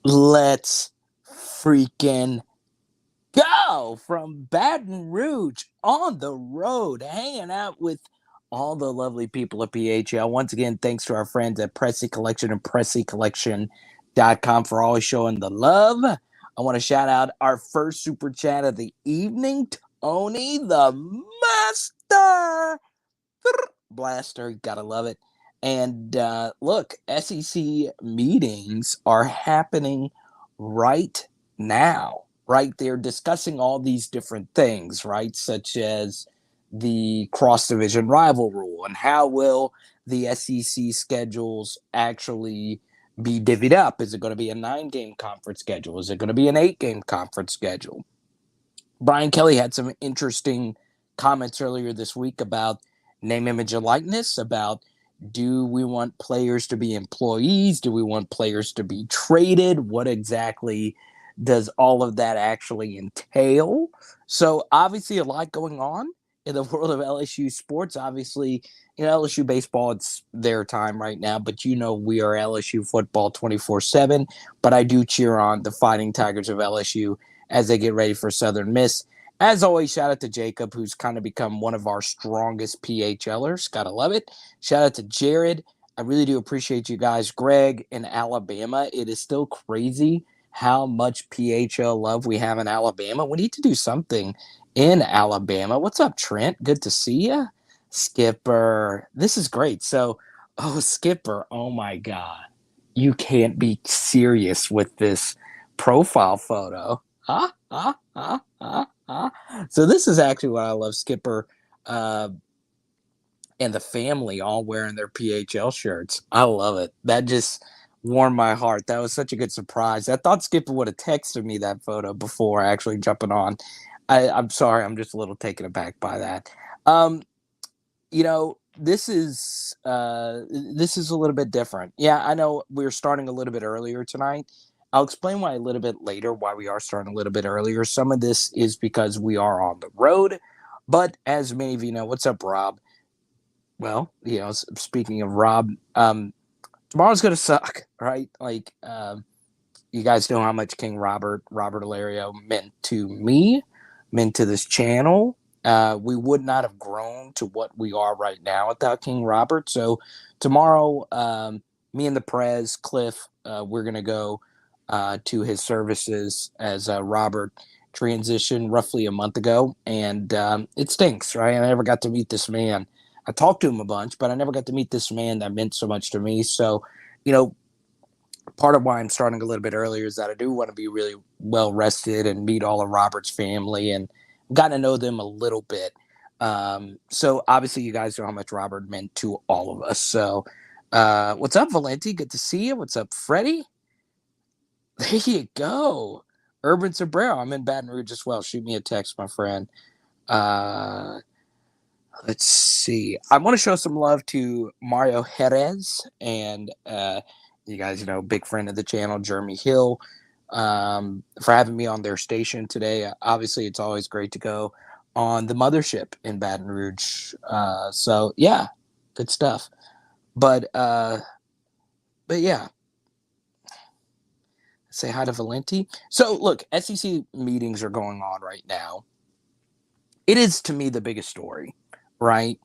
Let's freaking go from Baton Rouge on the road, hanging out with all the lovely people at PHL. Once again, thanks to our friends at Pressy Collection and PressyCollection.com for always showing the love. I want to shout out our first super chat of the evening, Tony the Master Blaster. Gotta love it. And look, SEC meetings are happening right now, right? They're discussing all these different things, right? Such as the cross division rival rule and how will the SEC schedules actually be divvied up? Is it going to be a 9-game conference schedule? Is it going to be an 8-game conference schedule? Brian Kelly had some interesting comments earlier this week about name, image, and likeness, about do we want players to be employees? Do we want players to be traded? What exactly does all of that actually entail? So, obviously, a lot going on in the world of LSU sports. Obviously, LSU baseball, it's their time right now, but we are LSU football 24/7. But I do cheer on the Fighting Tigers of LSU as they get ready for Southern Miss. As always, shout out to Jacob, who's kind of become one of our strongest PHLers. Gotta love it. Shout out to Jared. I really do appreciate you guys. Greg in Alabama. It is still crazy how much PHL love we have in Alabama. We need to do something in Alabama. What's up, Trent? Good to see you. Skipper. This is great. So, Skipper. Oh my God. You can't be serious with this profile photo. Huh? Huh? Huh? Huh? Huh? So this is actually what I love. Skipper uh, and the family all wearing their PHL shirts. I love it. That just warmed my heart. That was such a good surprise. I thought Skipper would have texted me that photo before actually jumping on. I'm sorry. I'm just a little taken aback by that. Um, this is a little bit different. Yeah, I know we're starting a little bit earlier tonight. I'll explain why a little bit later, why we are starting a little bit earlier. Some of this is because we are on the road, but as many of you know, what's up, Rob? Well, speaking of Rob, tomorrow's gonna suck, right? Like, you guys know how much King Robert Ilario meant to me, meant to this channel. We would not have grown to what we are right now without King Robert. So tomorrow, me and the Prez, Cliff, we're gonna go to his services as Robert transitioned roughly a month ago, and it stinks, right? I never got to meet this man. I talked to him a bunch, but I never got to meet this man that meant so much to me. So, you know, part of why I'm starting a little bit earlier is that I do want to be really well rested and meet all of Robert's family and got to know them a little bit. So obviously, you guys know how much Robert meant to all of us. So, what's up, Valenti? Good to see you. What's up, Freddie? There you go. Urban Sombrero. I'm in Baton Rouge as well. Shoot me a text, my friend. Uh, let's see. I want to show some love to Mario Jerez and you guys know, big friend of the channel, Jeremy Hill, for having me on their station today. Obviously, it's always great to go on the mothership in Baton Rouge. So yeah, good stuff. But uh, but yeah, say hi to Valenti. So look, SEC meetings are going on right now. It is to me the biggest story, right?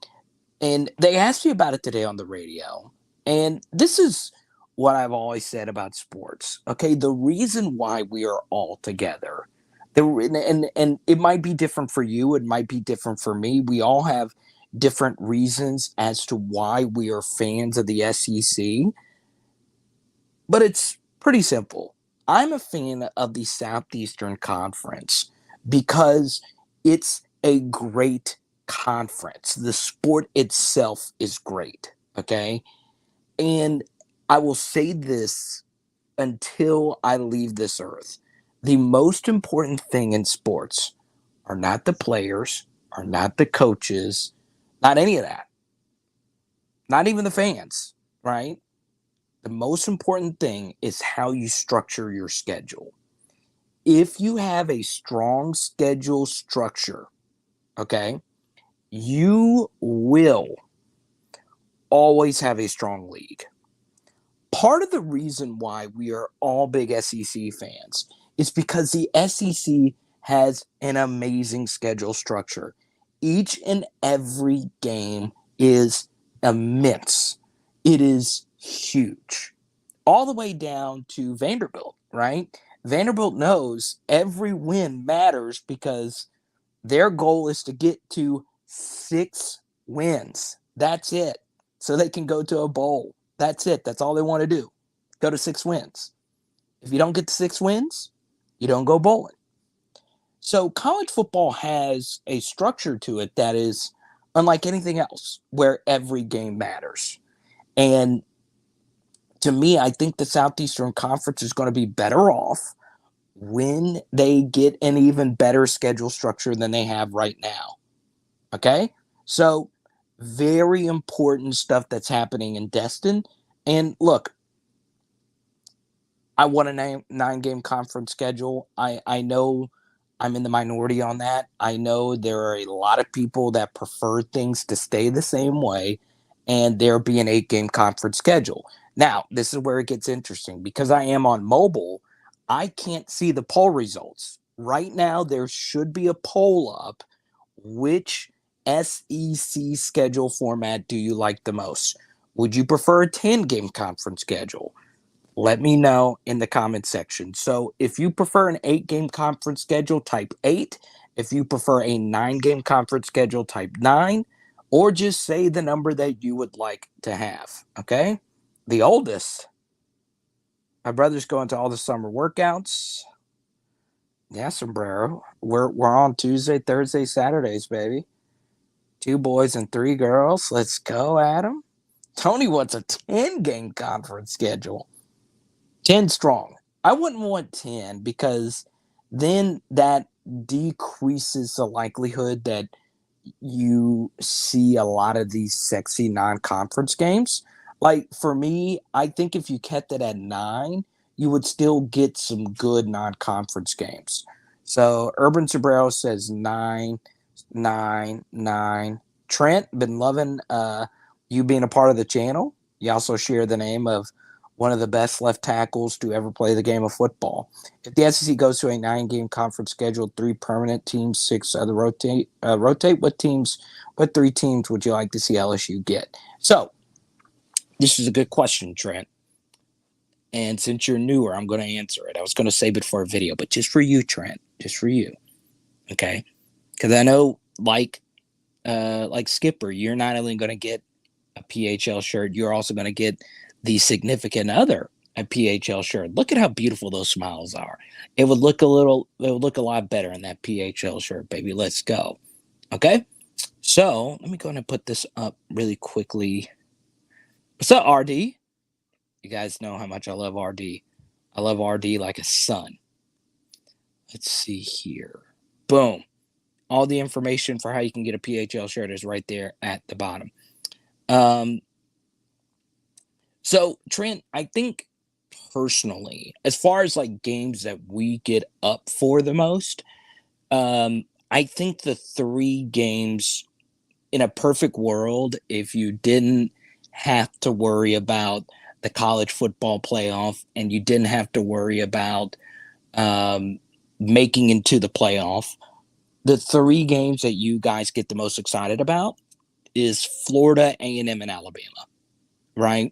And they asked me about it today on the radio. And this is what I've always said about sports. Okay, the reason why we are all together, and it might be different for you, it might be different for me. We all have different reasons as to why we are fans of the SEC, but it's pretty simple. I'm a fan of the Southeastern Conference because it's a great conference. The sport itself is great. Okay. And I will say this until I leave this earth. The most important thing in sports are not the players, are not the coaches, not any of that, not even the fans, right? The most important thing is how you structure your schedule. If you have a strong schedule structure, okay, you will always have a strong league. part of the reason why we are all big SEC fans is because the SEC has an amazing schedule structure. Each and every game is immense. It is huge. All the way down to Vanderbilt, right? Vanderbilt knows every win matters because their goal is to get to 6 wins. That's it. So they can go to a bowl. That's it. That's all they want to do. Go to 6 wins. If you don't get to 6 wins, you don't go bowling. So college football has a structure to it that is unlike anything else, where every game matters. And to me, I think the Southeastern Conference is going to be better off when they get an even better schedule structure than they have right now. Okay? So, very important stuff that's happening in Destin. And look, I want a 9 game conference schedule. I know I'm in the minority on that. I know there are a lot of people that prefer things to stay the same way, and there be an 8 game conference schedule. Now, this is where it gets interesting because I am on mobile. I can't see the poll results. Right now, there should be a poll up. Which SEC schedule format do you like the most? Would you prefer a 10 game conference schedule? Let me know in the comment section. So if you prefer an 8 game conference schedule, type 8. If you prefer a 9 game conference schedule, type 9. Or just say the number that you would like to have. Okay? The oldest. My brother's going to all the summer workouts. Yeah, sombrero. We're on Tuesday, Thursday, Saturdays, baby. 2 boys and 3 girls. Let's go, Adam. Tony wants a 10 game conference schedule. 10 strong. I wouldn't want 10 because then that decreases the likelihood that you see a lot of these sexy non-conference games. Like for me, I think if you kept it at 9, you would still get some good non-conference games. So Urban Sobrero says 9, 9, 9. Trent, been loving you being a part of the channel. You also share the name of one of the best left tackles to ever play the game of football. If the SEC goes to a 9 game conference schedule, 3 permanent teams, 6 other rotate. What 3 teams would you like to see LSU get? So, this is a good question, Trent. And since you're newer, I'm going to answer it. I was going to save it for a video, but just for you, Trent, just for you, okay? Because I know, like Skipper, you're not only going to get a PHL shirt, you're also going to get the significant other a PHL shirt. Look at how beautiful those smiles are. It would look a lot better in that PHL shirt, baby. Let's go. Okay? So let me go ahead and put this up really quickly. What's up, RD? You guys know how much I love RD. I love RD like a son. Let's see here. Boom. All the information for how you can get a PHL shirt is right there at the bottom. So, Trent, I think personally, as far as like games that we get up for the most, I think the 3 games in a perfect world, if you didn't have to worry about the college football playoff and you didn't have to worry about making into the playoff, the 3 games that you guys get the most excited about is Florida, A&M, and Alabama, right?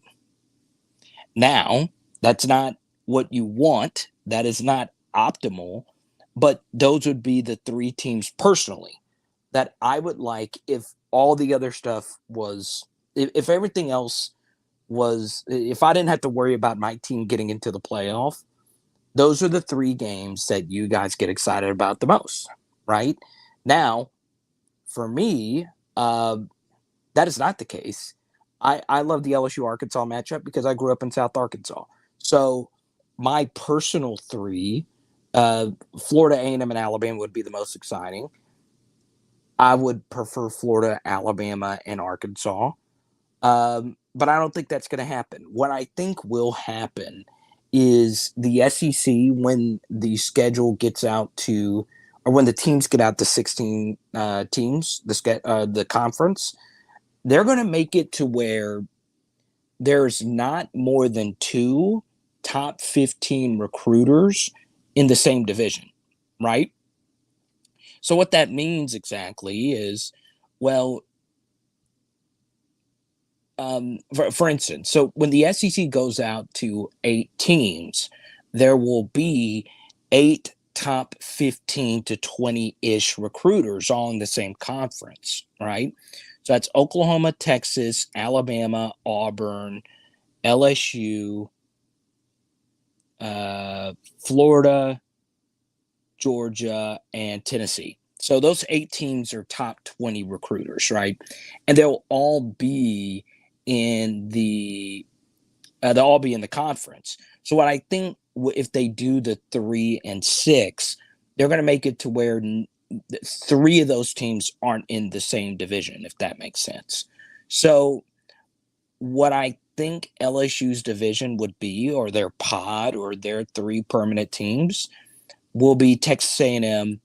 Now, that's not what you want. That is not optimal, but those would be the 3 teams personally that I would like if all the other stuff was, if everything else was, if I didn't have to worry about my team getting into the playoff, those are the 3 games that you guys get excited about the most, right? Now, for me, that is not the case. I love the LSU Arkansas matchup because I grew up in South Arkansas. So my personal 3, Florida, A&M, and Alabama would be the most exciting. I would prefer Florida, Alabama, and Arkansas. But I don't think that's going to happen. What I think will happen is the SEC, when the schedule gets out to, or when the teams get out to 16 teams, the conference, they're going to make it to where there's not more than two top 15 recruiters in the same division, right? So what that means exactly is, well, for instance, so when the SEC goes out to 8 teams, there will be eight top 15 to 20-ish recruiters all in the same conference, right? So that's Oklahoma, Texas, Alabama, Auburn, LSU, Florida, Georgia, and Tennessee. So those 8 teams are top 20 recruiters, right? And they'll all be in the they'll all be in the conference. So what I think if they do the 3 and 6, they're going to make it to where 3 of those teams aren't in the same division, if that makes sense. So what I think LSU's division would be, or their pod, or their 3 permanent teams, will be Texas A&M,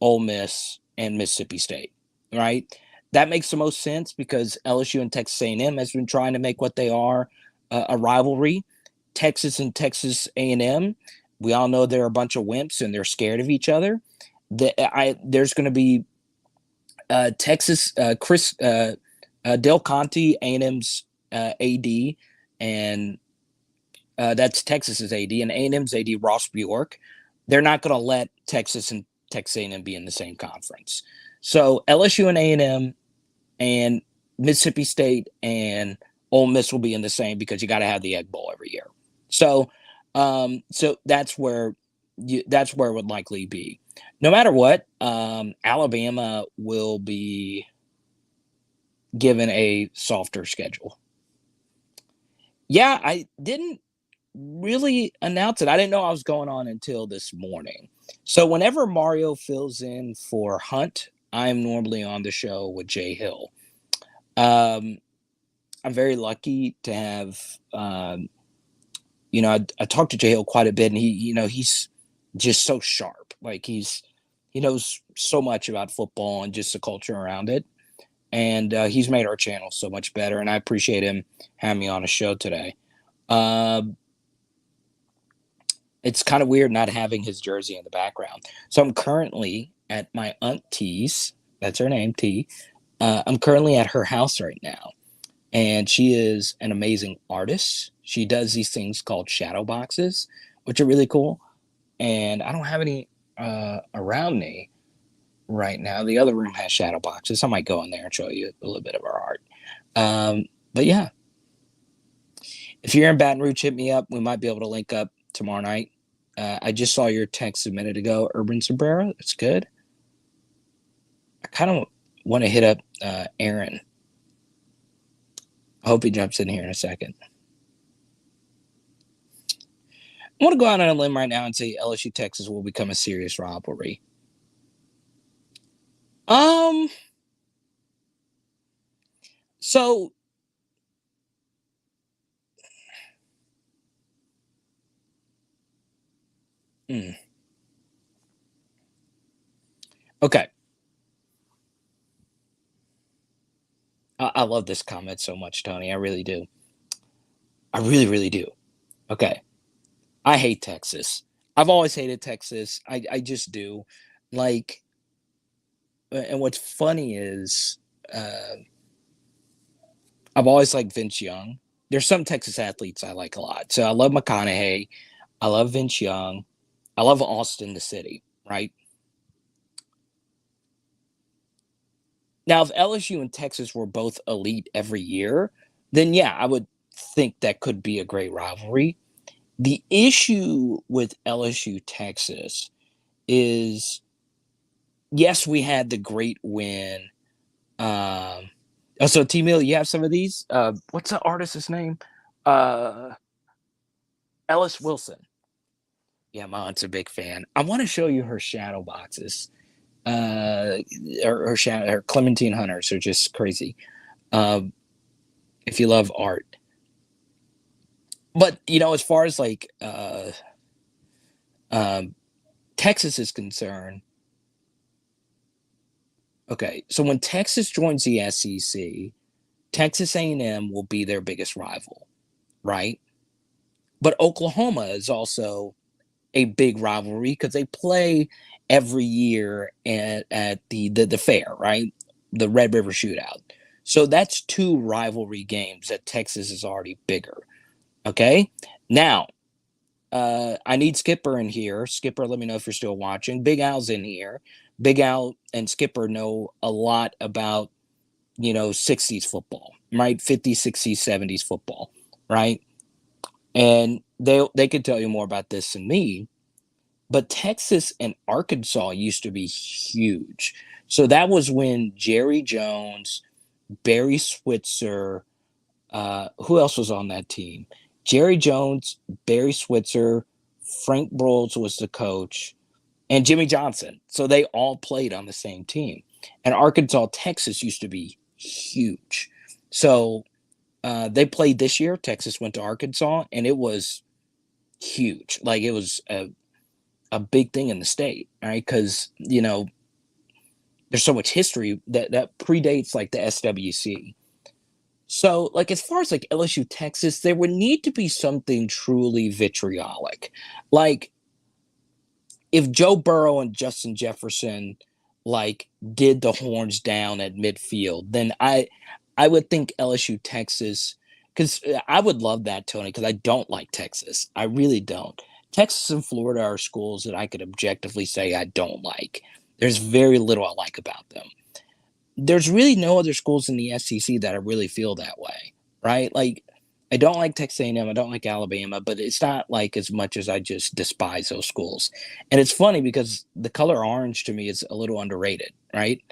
Ole Miss, and Mississippi State, right? That makes the most sense because LSU and Texas A&M has been trying to make what they are a rivalry. Texas and Texas A&M, we all know they're a bunch of wimps and they're scared of each other. There's going to be Texas Del Conte, A&M's AD, and that's Texas's AD, and A&M's AD Ross Bjork. They're not going to let Texas and Texas A&M be in the same conference. So LSU and A&M and Mississippi State and Ole Miss will be in the same because you got to have the Egg Bowl every year. So, so that's where it would likely be. No matter what, Alabama will be given a softer schedule. Yeah, I didn't really announce it. I didn't know I was going on until this morning. So whenever Mario fills in for Hunt, I'm normally on the show with Jay Hill. I'm very lucky to have, I talked to Jay Hill quite a bit, and he's just so sharp. Like he knows so much about football and just the culture around it. And he's made our channel so much better, and I appreciate him having me on a show today. It's kind of weird not having his jersey in the background. So I'm currently at my aunt T's. That's her name, T. I'm currently at her house right now, and she is an amazing artist. She does these things called shadow boxes, which are really cool. And I don't have any around me right now. The other room has shadow boxes. I might go in there and show you a little bit of our art. But yeah, if you're in Baton Rouge, hit me up. We might be able to link up tomorrow night. I just saw your text a minute ago, Urban Sombrero. That's good. I kind of want to hit up Aaron. I hope he jumps in here in a second. I want to go out on a limb right now and say LSU Texas will become a serious rivalry. So okay. I love this comment so much, Tony. I really do. I really, really do. Okay. I hate Texas. I've always hated Texas. I just do. Like, and what's funny is I've always liked Vince Young. There's some Texas athletes I like a lot. So I love McConaughey. I love Vince Young. I love Austin, the city, right? Now, if LSU and Texas were both elite every year, then yeah, I would think that could be a great rivalry. The issue with LSU Texas is, yes, we had the great win. So T Mill, you have some of these. What's the artist's name? Ellis Wilson. Yeah, my aunt's a big fan. I want to show you her shadow boxes. Her Clementine Hunters are just crazy. If you love art, but as far as like Texas is concerned, okay, so when Texas joins the SEC, Texas A&M will be their biggest rival. right? But Oklahoma is also a big rivalry because they play every year at the fair, right? The Red River Shootout. So that's two rivalry games that Texas is already bigger. Okay. Now, I need Skipper in here. Skipper, let me know if you're still watching. Big Al's in here. Big Al and Skipper know a lot about, 60s football, right? 50s, 60s, 70s football, right? And they could tell you more about this than me. But Texas and Arkansas used to be huge. So that was when Jerry Jones, Barry Switzer, who else was on that team? Jerry Jones, Barry Switzer, Frank Broyles was the coach, and Jimmy Johnson. So they all played on the same team. And Arkansas, Texas used to be huge. So they played this year. Texas went to Arkansas, and it was huge. Like it was a big thing in the state, right? Because there's so much history that predates like the SWC. So, like as far as like LSU Texas, there would need to be something truly vitriolic, like if Joe Burrow and Justin Jefferson like did the horns down at midfield, then I would think LSU Texas, because I would love that, Tony, because I don't like Texas. I really don't. Texas and Florida are schools that I could objectively say I don't like. There's very little I like about them. There's really no other schools in the SEC that I really feel that way, right? Like I don't like Texas A&M, I don't like Alabama, but it's not like as much as I just despise those schools. And it's funny because the color orange to me is a little underrated, right?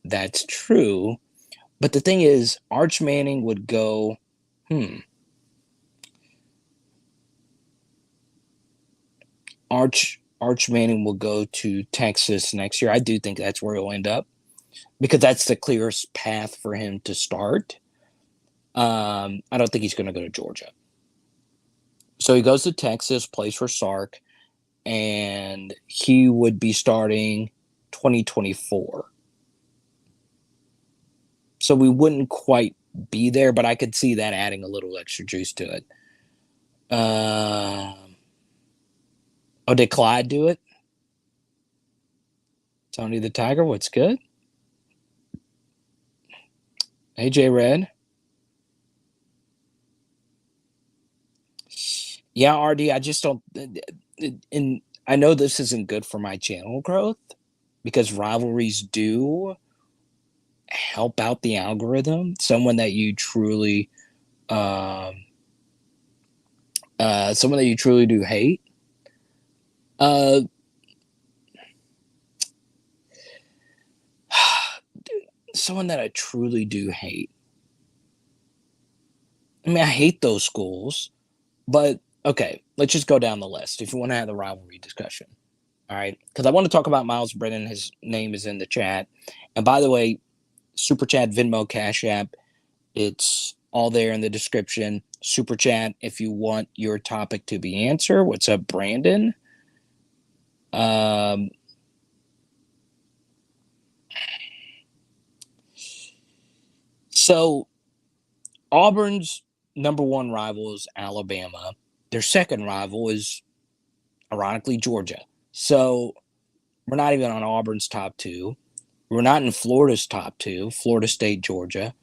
That's true. But the thing is, Arch Manning would go, hmm, Arch Manning will go to Texas next year. I do think that's where he'll end up because that's the clearest path for him to start. I don't think he's going to go to Georgia. So he goes to Texas, plays for Sark, and he would be starting 2024. So we wouldn't quite be there, but I could see that adding a little extra juice to it. Oh, did Clyde do it? Tony the Tiger, what's good? AJ Red. Yeah, RD, I just don't. And I know this isn't good for my channel growth because rivalries do help out the algorithm. Um, someone that you truly do hate. Uh, someone that I truly do hate. I mean, I hate those schools, but okay, let's just go down the list if you want to have the rivalry discussion. All right, because I want to talk about Miles Brennan. His name is in the chat, and by the way, Super Chat, Venmo, Cash App, it's all there in the description. Super Chat if you want your topic to be answered. What's up, Brandon? Um, so Auburn's number one rival is Alabama. Their second rival is ironically Georgia. So we're not even on Auburn's top two. We're not in Florida's top two, Florida State, Georgia.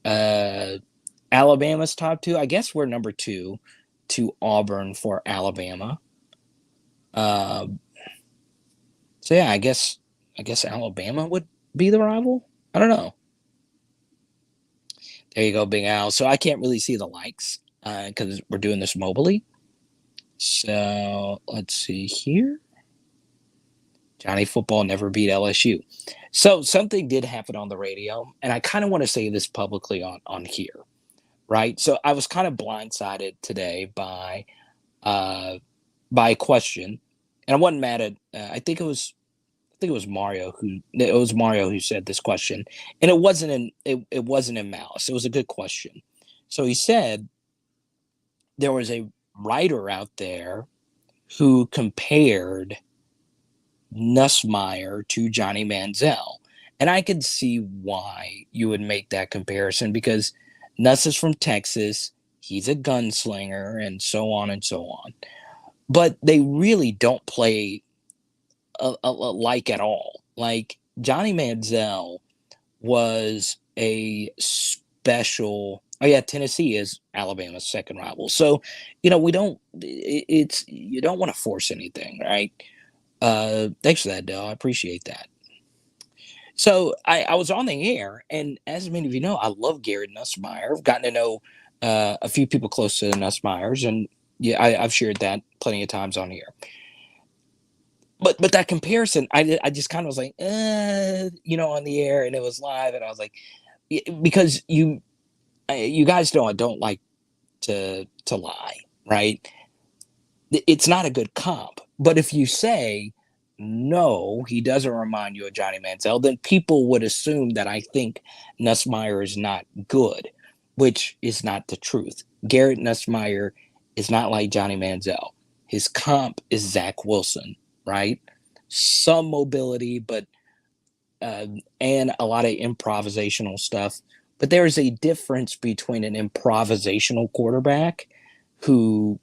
Uh, Alabama's top two. I guess we're number two to Auburn for Alabama. Uh, so yeah, I guess Alabama would be the rival. I don't know. There you go, Big Al. So I can't really see the likes because we're doing this mobily. So let's see here. Johnny Football never beat LSU. So something did happen on the radio, and I kind of want to say this publicly on here, right? So I was kind of blindsided today uh, by a question, and I wasn't mad at. I think it was Mario who said this question, and it wasn't in malice. It was a good question. So he said there was a writer out there who compared Nussmeier to Johnny Manziel. And I could see why you would make that comparison because Nuss is from Texas. He's a gunslinger and so on and so on. But they really don't play like at all. Like Johnny Manziel was a special. Oh yeah, Tennessee is Alabama's second rival. So, we don't. It's you don't want to force anything, right? Thanks for that, Dell. I appreciate that. So I was on the air, and as many of you know, I love Garrett Nussmeier. I've gotten to know a few people close to the Nussmeiers, and yeah, I've shared that plenty of times on here. But that comparison, I just kind of was like, on the air, and it was live, and I was like, because you guys know I don't like to lie, right? It's not a good comp. But if you say no, he doesn't remind you of Johnny Manziel, then people would assume that I think Nussmeier is not good, which is not the truth. Garrett Nussmeier is not like Johnny Manziel. His comp is Zach Wilson, right? Some mobility, but and a lot of improvisational stuff. But there is a difference between an improvisational quarterback who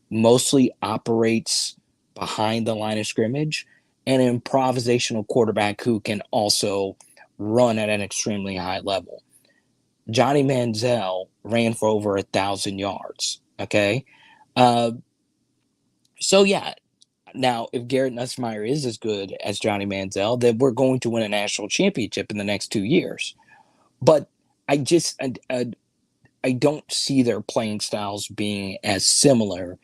mostly operates behind the line of scrimmage and an improvisational quarterback who can also run at an extremely high level. Johnny Manziel ran for over 1,000 yards. Okay. Uh, so, yeah. Now, if Garrett Nussmeier is as good as Johnny Manziel, then we're going to win a national championship in the next 2 years. But I don't see their playing styles being as similar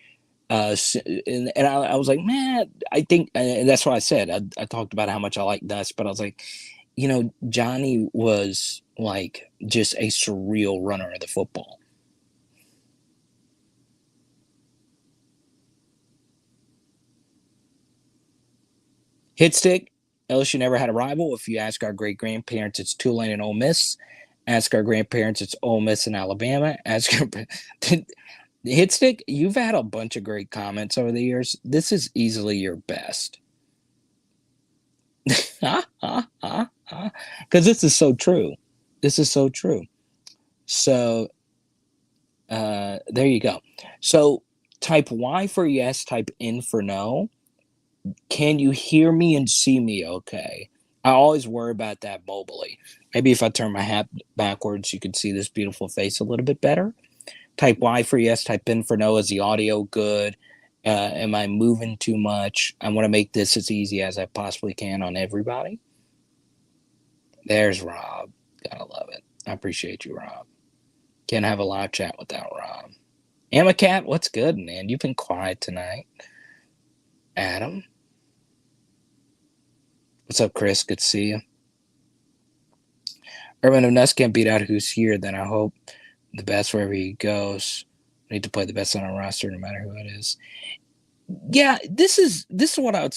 and I was like, man, I think, and that's what I said. I talked about how much I like Nuss, but I was like, Johnny was like just a surreal runner of the football. Hit stick, LSU never had a rival. If you ask our great grandparents, it's Tulane and Ole Miss. Ask our grandparents, it's Ole Miss and Alabama. Ask our hit stick. You've had a bunch of great comments over the years. This is easily your best. Because this is so true. This is so true. So there you go. So type Y for yes, type N for no. Can you hear me and see me okay? I always worry about that mobily. Maybe if I turn my hat backwards, you could see this beautiful face a little bit better. Type Y for yes, type N for no. Is the audio good? Am I moving too much? I want to make this as easy as I possibly can on everybody. There's Rob. Gotta love it. I appreciate you, Rob. Can't have a live chat without Rob. Emma Cat, what's good, man? You've been quiet tonight. Adam. What's up, Chris? Good to see you. Urban, if Nuss can't beat out who's here, then I hope the best wherever he goes. We need to play the best on our roster, no matter who it is. Yeah, this is what I would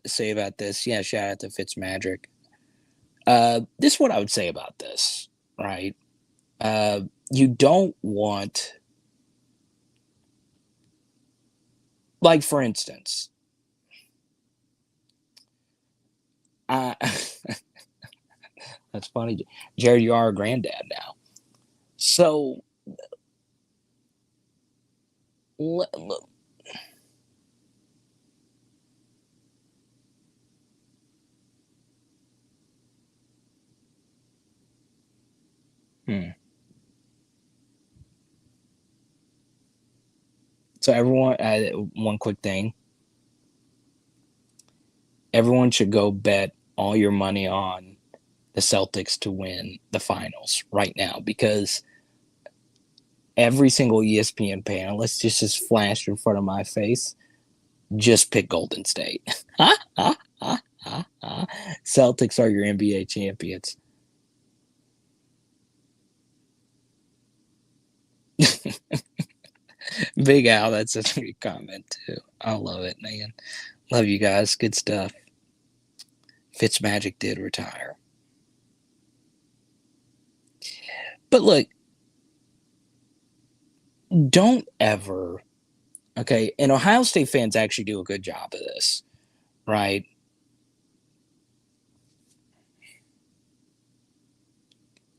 say about this. Yeah, shout out to Fitzmagic. This is what I would say about this, right? You don't want, like, for instance, that's funny. Jared, you are a granddad now. So, look. Hmm. So, everyone, one quick thing. Everyone should go bet all your money on the Celtics to win the finals right now because every single ESPN panelist just flashed in front of my face. Just pick Golden State. Celtics are your NBA champions. Big Al, that's such a good comment too. I love it, man. Love you guys. Good stuff. Fitzmagic did retire. But look, don't ever, okay, and Ohio State fans actually do a good job of this, right?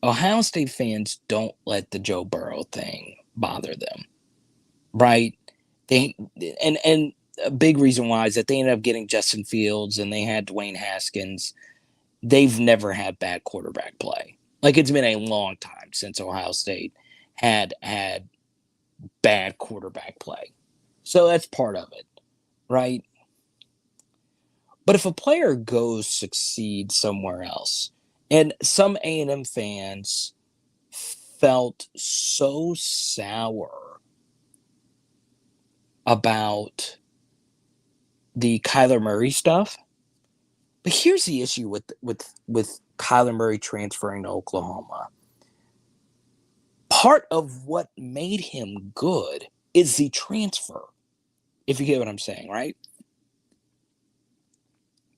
Ohio State fans don't let the Joe Burrow thing bother them, right? They and a big reason why is that they ended up getting Justin Fields and they had Dwayne Haskins. They've never had bad quarterback play. Like it's been a long time since Ohio State had bad quarterback play. So that's part of it, right? But if a player goes succeed somewhere else, and some A&M fans felt so sour about the Kyler Murray stuff. But here's the issue with Kyler Murray transferring to Oklahoma. Part of what made him good is the transfer. If you get what I'm saying, right?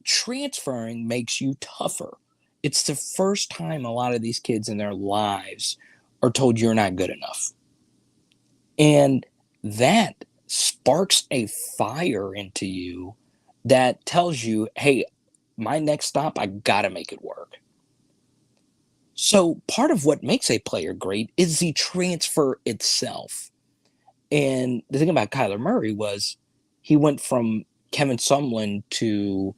Transferring makes you tougher. It's the first time a lot of these kids in their lives are told you're not good enough. And that sparks a fire into you that tells you, hey, my next stop, I got to make it work. So part of what makes a player great is the transfer itself. And the thing about Kyler Murray was he went from Kevin Sumlin to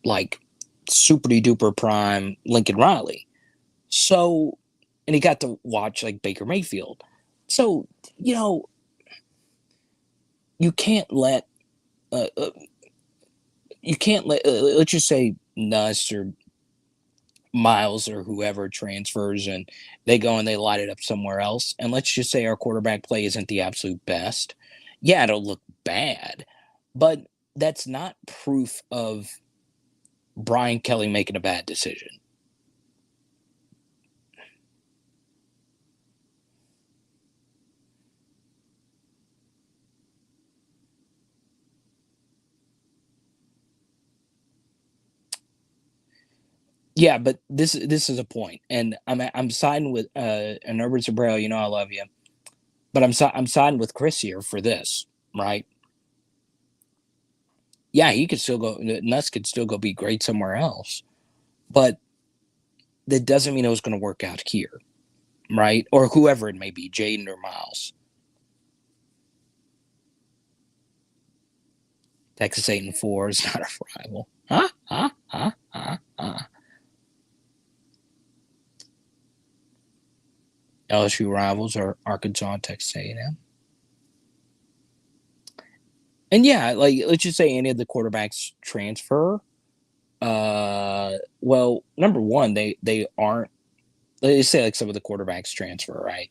like super duper prime Lincoln Riley. So, and he got to watch like Baker Mayfield. So, you know, you can't let, uh, uh, let's just say Nuss or Miles or whoever transfers and they go and they light it up somewhere else. And let's just say our quarterback play isn't the absolute best. Yeah, it'll look bad, but that's not proof of Brian Kelly making a bad decision. Yeah, but this is a point, and I'm siding with and Herbert Zabrell. You know I love you, but I'm siding with Chris here for this, right? Yeah, he could still go. Nuss could still go be great somewhere else, but that doesn't mean it was going to work out here, right? Or whoever it may be, Jaden or Miles. Texas 8-4 is not a rival. Huh? Huh? Huh? Huh? Huh? LSU rivals are Arkansas and Texas A&M. And yeah, like let's just say any of the quarterbacks transfer. Well, number one, they aren't. Let's say like some of the quarterbacks transfer, right?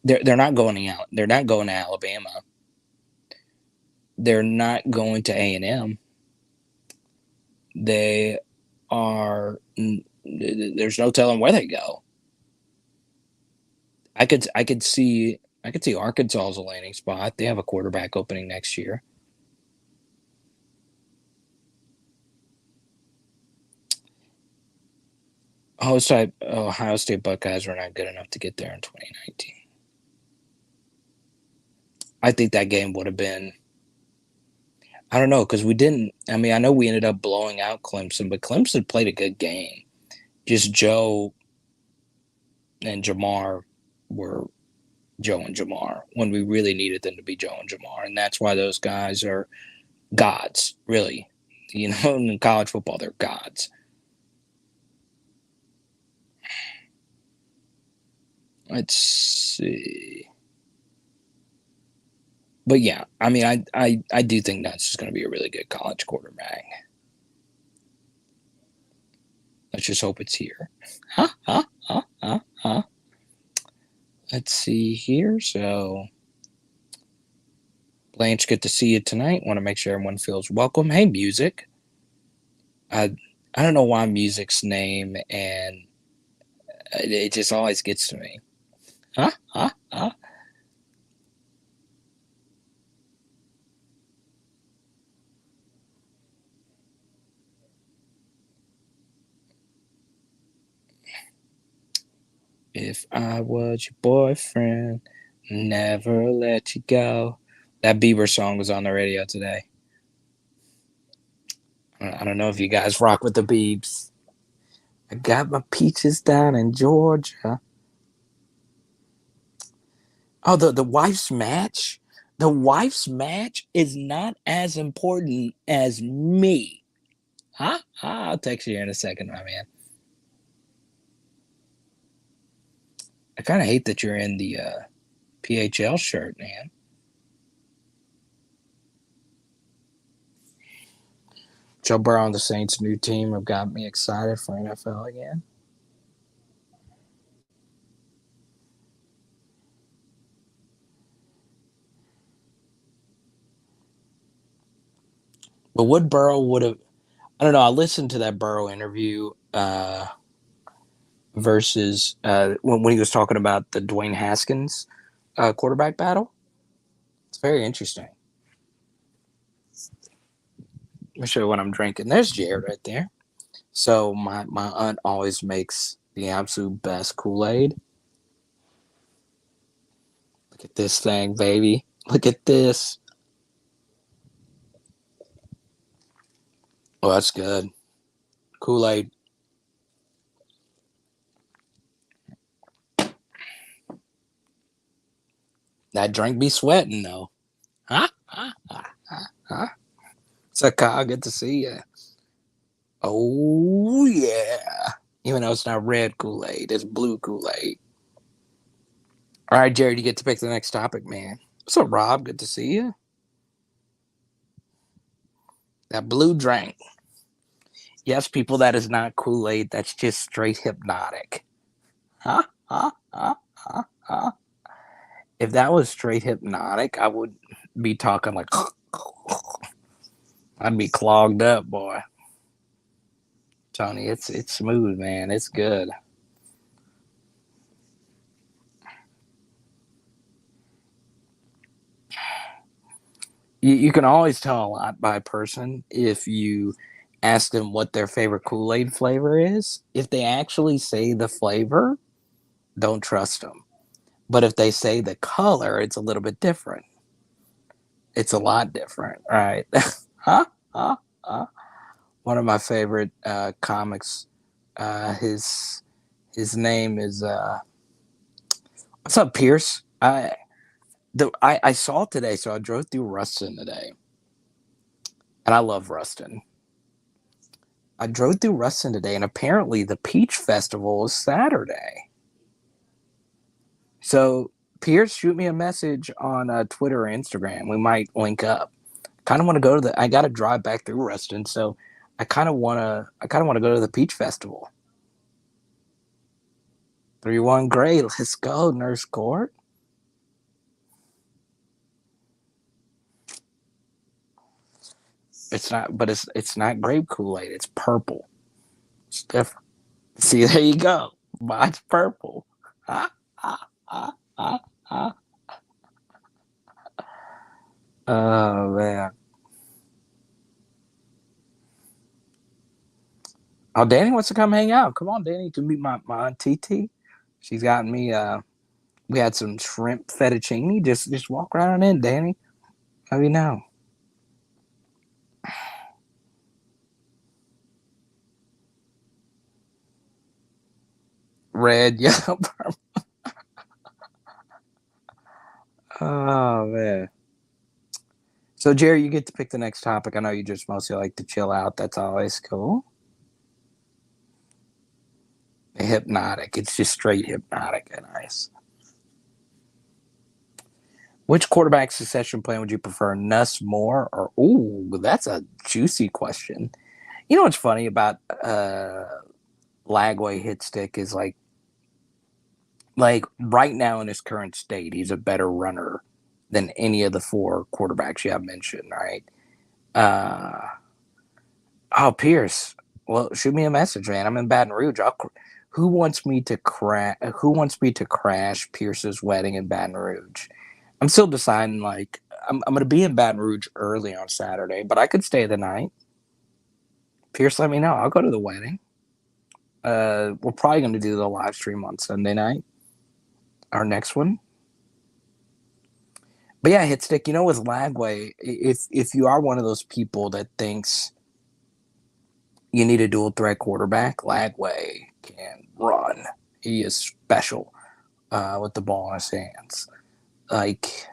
They're not going out. They're not going to Alabama. They're not going to A&M. They are. There's no telling where they go. I could see Arkansas as a landing spot. They have a quarterback opening next year. Ohio State Buckeyes were not good enough to get there in 2019. I think that game would have been. I don't know because we didn't. I mean, I know we ended up blowing out Clemson, but Clemson played a good game. Just Joe and Jamar were Joe and Jamar when we really needed them to be Joe and Jamar, and that's why those guys are gods, really. You know, in college football, they're gods. Let's see. But yeah, I mean, I do think that's just going to be a really good college quarterback. Let's just hope it's here. Huh? Huh? Huh? Huh? Huh? Let's see here. So, Blanche, good to see you tonight. Want to make sure everyone feels welcome. Hey, music. I don't know why music's name, and it just always gets to me. Huh? Huh? Huh? If I was your boyfriend, never let you go. That Bieber song was on the radio today. I don't know if you guys rock with the Biebs. I got my peaches down in Georgia. Oh, the wife's match? The wife's match is not as important as me. Huh? I'll text you in a second, my man. I kind of hate that you're in the PHL shirt, man. Joe Burrow and the Saints' new team have got me excited for NFL again. But what Burrow would have, I don't know. I listened to that Burrow interview versus when he was talking about the Dwayne Haskins quarterback battle. It's very interesting. Let me show you what I'm drinking. There's Jared right there. So my aunt always makes the absolute best Kool-Aid. Look at this thing, baby. Look at this. Oh, that's good. Kool-Aid. That drink be sweating though. Huh? Huh? What's up, Kyle? Good to see you. Oh yeah. Even though it's not red Kool-Aid, it's blue Kool-Aid. All right, Jared, you get to pick the next topic, man. What's up, Rob? Good to see you. That blue drink. Yes, people, that is not Kool-Aid. That's just straight hypnotic. Huh? Huh? Huh? Huh? Huh? If that was straight hypnotic, I would be talking like I'd be clogged up, boy. Tony, it's smooth, man. It's good. You can always tell a lot by a person if you ask them what their favorite Kool-Aid flavor is. If they actually say the flavor, don't trust them. But if they say the color, it's a little bit different. It's a lot different, right? huh? Huh? Huh? One of my favorite comics. His name is what's up, Pierce? I saw it today, so I drove through Ruston today, and I love Ruston. I drove through Ruston today, and apparently the Peach Festival is Saturday. So, Pierce, shoot me a message on Twitter or Instagram. We might link up. Kind of want to go to the. I got to drive back through Ruston, so I kind of want to. I kind of want to go to the Peach Festival. 3-1, great. Let's go, Nurse Court. It's not, but it's not grape Kool-Aid. It's purple. It's different. See, there you go. Mine's purple. Ah, ah, ah, ah, ah. Oh man. Oh, Danny wants to come hang out. Come on, Danny, to meet my aunt TT. She's gotten me. We had some shrimp fettuccine. Just walk right on in, Danny. How do you know? Red, yellow, purple. Oh man. So Jerry, you get to pick the next topic. I know you just mostly like to chill out. That's always cool. Hypnotic. It's just straight hypnotic and nice. Which quarterback succession plan would you prefer, Nuss Moore or? Ooh, that's a juicy question. You know what's funny about Lagway hit stick is like right now in his current state, he's a better runner than any of the four quarterbacks you have mentioned, right? Uh, oh, Pierce. Well, shoot me a message, man. I'm in Baton Rouge. Who wants me to crash? Who wants me to crash Pierce's wedding in Baton Rouge? I'm still deciding. Like, I'm going to be in Baton Rouge early on Saturday, but I could stay the night. Pierce, let me know. I'll go to the wedding. We're probably going to do the live stream on Sunday night. Our next one. But yeah, hit stick. You know, with Lagway, if you are one of those people that thinks You need a dual threat quarterback. Lagway can run. He is special with the ball in his hands. Like,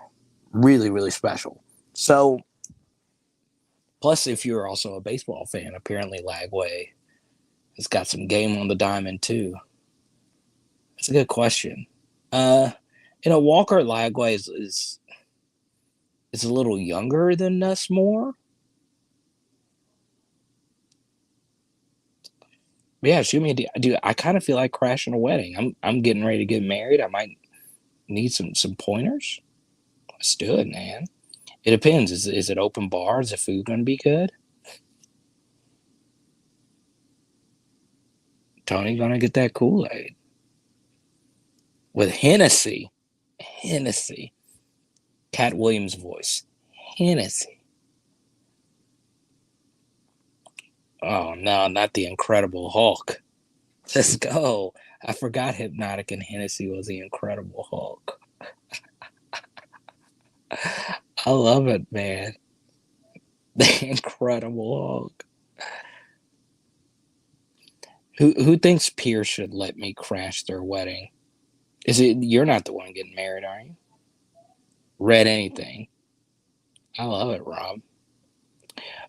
really, really special. So, plus, if you're also a baseball fan, apparently Lagway has got some game on the diamond, too. That's a good question. Walker Lagway is a little younger than Nussmore. Yeah, shoot me. Dude, I kind of feel like crashing a wedding. I'm getting ready to get married. I might need some pointers. Let's do it, man. It depends. Is it open bar? Is the food going to be good? Tony going to get that Kool-Aid with Hennessy. Hennessy. Cat Williams' voice. Hennessy. Oh no, not the Incredible Hulk. Let's go. I forgot Hypnotic and Hennessy was the Incredible Hulk. I love it, man. The Incredible Hulk. Who thinks Pierce should let me crash their wedding? Is it you're not the one getting married, are you? Read anything. I love it, Rob.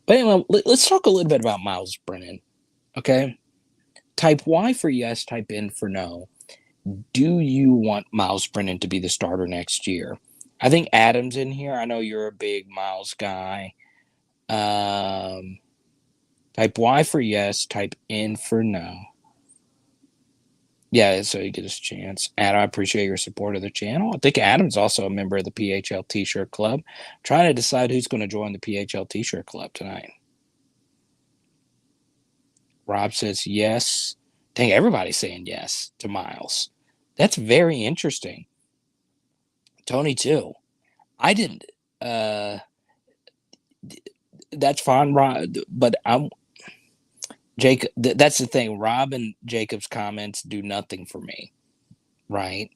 But anyway, let's talk a little bit about Myles Brennan. Okay. Type Y for yes, type N for no. Do you want Myles Brennan to be the starter next year? I think Adam's in here. I know you're a big Myles guy. Type Y for yes, type N for no. Yeah, so you get his chance. Adam, I appreciate your support of the channel. I think Adam's also a member of the PHL T-shirt club. Trying to decide who's going to join the PHL T-shirt club tonight. Rob says yes. Dang, everybody's saying yes to Myles. That's very interesting. Tony too. I didn't. That's fine, Rob. But Jacob. That's the thing. Rob and Jacob's comments do nothing for me. Right?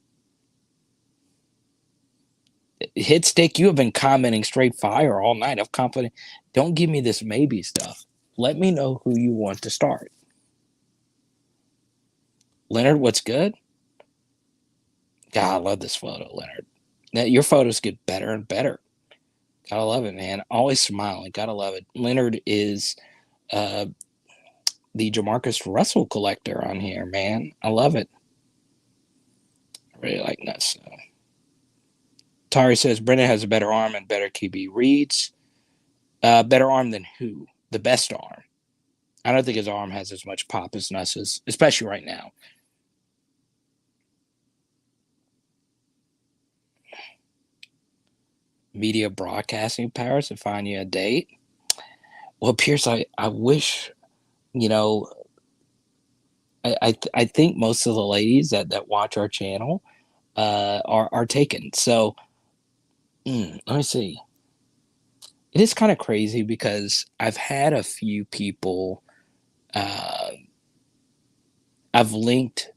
Hit stick. You have been commenting straight fire all night. I'm confident. Don't give me this maybe stuff. Let me know who you want to start. Leonard, what's good? God, I love this photo, Leonard. Now, your photos get better and better. Gotta love it, man. Always smiling. Gotta love it. Leonard is the Jamarcus Russell collector on here, man. I love it. I really like that stuff. Tari says Brennan has a better arm and better QB reads. Better arm than who? The best arm. I don't think his arm has as much pop as Nuss's, especially right now. Media broadcasting powers to find you a date. Well, Pierce, I wish, I think most of the ladies that watch our channel are taken. So let me see. It is kind of crazy because I've had a few people. I've linked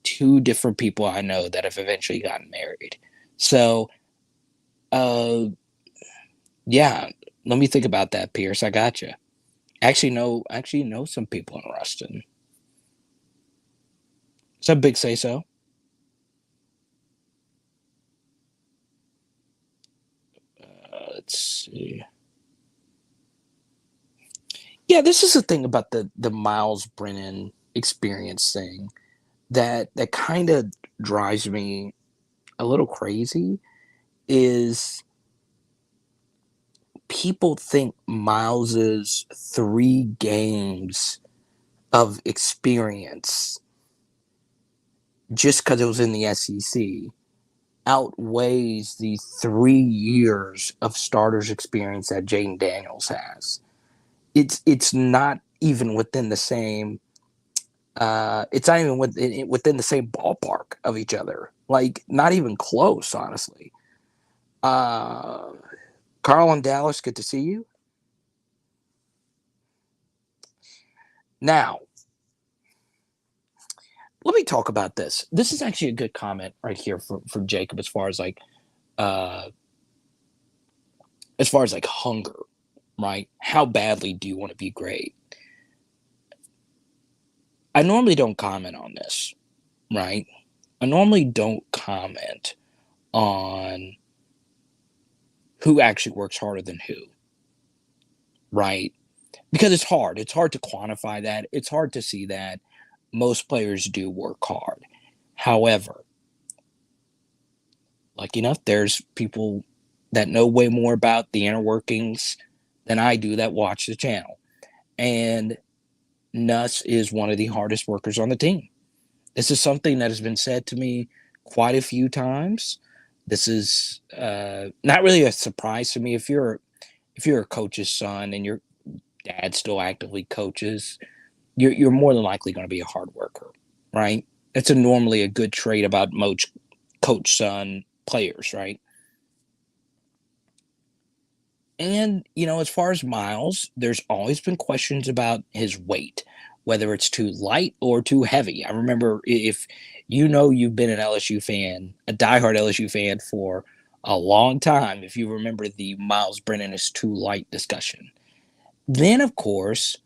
2 different people I know that have eventually gotten married. So, yeah. Let me think about that, Pierce. I got you. Actually know some people in Ruston. Is that big say so? Let's see. Yeah, this is the thing about the Myles Brennan experience thing that kind of drives me a little crazy is people think Miles's 3 games of experience just because it was in the SEC outweighs the 3 years of starters experience that Jaden Daniels has. It's not even within the same. It's not even within the same ballpark of each other. Like not even close, honestly. Carl and Dallas, good to see you. Now, let me talk about this. This is actually a good comment right here from Jacob as far as like hunger, right? How badly do you want to be great? I normally don't comment on this, right? I normally don't comment on who actually works harder than who, right? Because it's hard. It's hard to quantify that. It's hard to see that. Most players do work hard. However, like enough, there's people that know way more about the inner workings than I do that watch the channel. And Nuss is one of the hardest workers on the team. This is something that has been said to me quite a few times. This is not really a surprise to me. If you're a coach's son and your dad still actively coaches, you're more than likely going to be a hard worker, right? It's normally a good trait about most coach son players, right? And, as far as Miles, there's always been questions about his weight, whether it's too light or too heavy. I remember, if you've been an LSU fan, a diehard LSU fan for a long time, if you remember the Miles Brennan is too light discussion. Then, of course,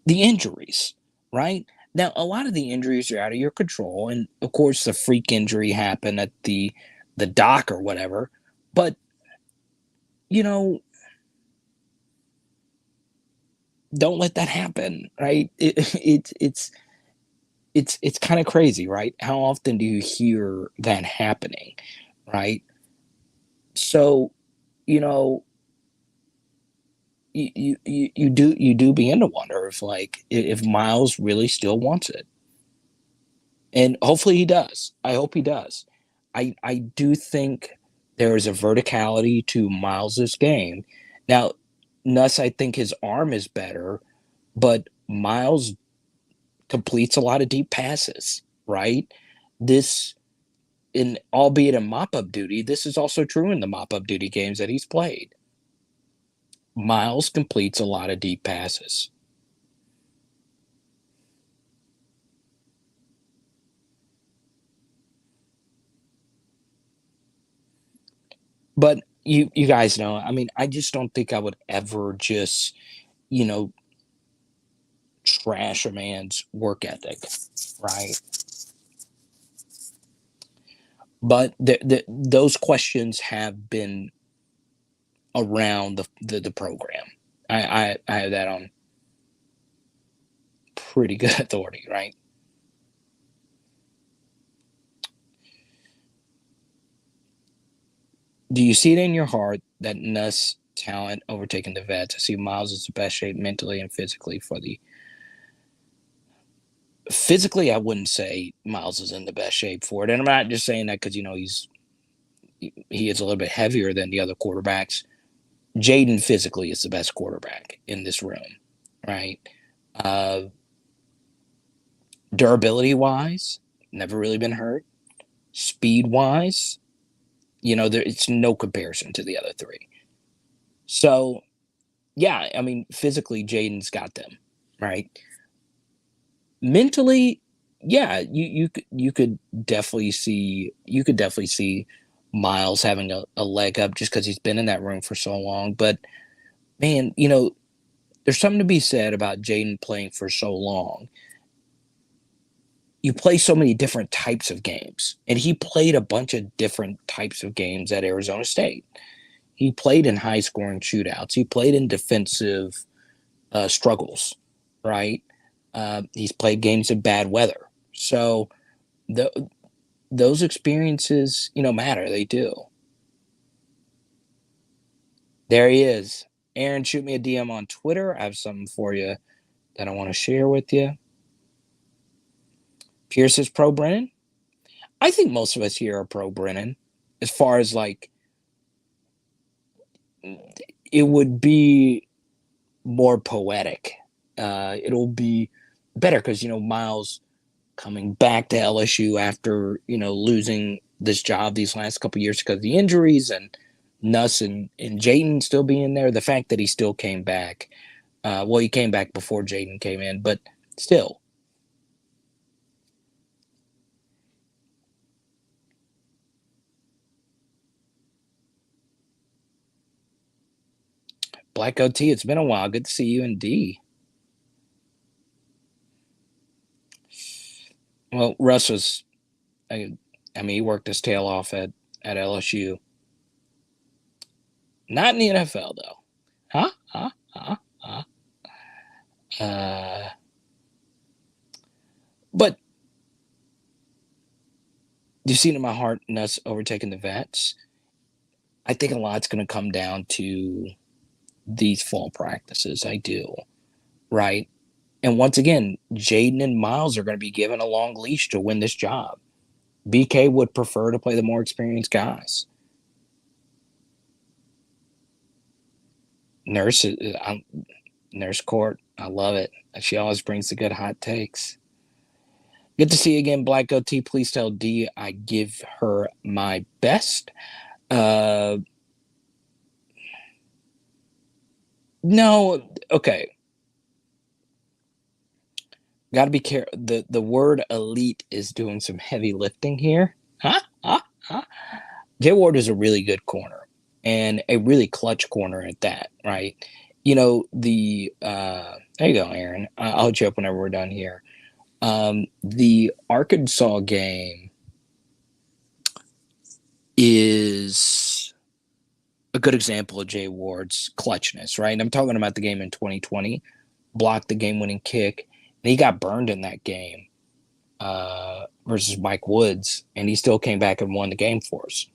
the injuries, right? Now, a lot of the injuries are out of your control. And of course, the freak injury happened at the dock or whatever. But, you know, don't let that happen, right? It's kind of crazy, right? How often do you hear that happening, right? So, you know, you do begin to wonder if, like, if Miles really still wants it, and hopefully he does. I hope he does. I do think there is a verticality to Miles's game. Now, Nuss, I think his arm is better, but Miles completes a lot of deep passes, right? This, in albeit in mop up duty, this is also true in the mop up duty games that he's played. Miles completes a lot of deep passes. But you guys know, I mean, I just don't think I would ever just, you know, trash a man's work ethic, right? But those questions have been around the program. I have that on pretty good authority, right? Do you see it in your heart that Nuss talent overtaking the vet to see Miles is the best shape mentally and physically for the physically? I wouldn't say Miles is in the best shape for it. And I'm not just saying that because he is a little bit heavier than the other quarterbacks. Jaden physically is the best quarterback in this room, right? Uh, Durability wise, never really been hurt. Speed wise, it's no comparison to the other three. So, yeah, I mean, physically, Jaden's got them, right? Mentally, yeah, you could definitely see Miles having a leg up just because he's been in that room for so long. But man, there's something to be said about Jaden playing for so long. You play so many different types of games, and he played a bunch of different types of games at Arizona State. He played in high scoring shootouts. He played in defensive struggles, right? He's played games in bad weather. So the, those experiences, matter. They do. There he is. Aaron, shoot me a DM on Twitter. I have something for you that I want to share with you. Pierce is pro Brennan. I think most of us here are pro Brennan. As far as like, it would be more poetic. It'll be better because Miles coming back to LSU after losing this job these last couple of years because of the injuries, and Nuss and Jaden still being there. The fact that he still came back, well, he came back before Jaden came in, but still. Black OT, it's been a while. Good to see you and D. Well, Russ was, I mean, he worked his tail off at LSU. Not in the NFL though. Huh? Huh? Huh? Huh? Uh, but you've seen in my heart and us overtaking the vets. I think a lot's going to come down to these fall practices. I do, right? And once again, Jaden and Miles are going to be given a long leash to win this job. BK would prefer to play the more experienced guys. Nurse, Nurse Court, I love it. She always brings the good hot takes. Good to see you again, Black Goatee. Please tell D I give her my best. Uh, no, okay. Got to be careful. The word elite is doing some heavy lifting here. Huh? Huh? Huh? Jay Ward is a really good corner and a really clutch corner at that, right? You know, there you go, Aaron. I'll hit you up whenever we're done here. The Arkansas game is a good example of Jay Ward's clutchness, right? And I'm talking about the game in 2020, blocked the game winning kick, and he got burned in that game versus Mike Woods, and he still came back and won the game for us.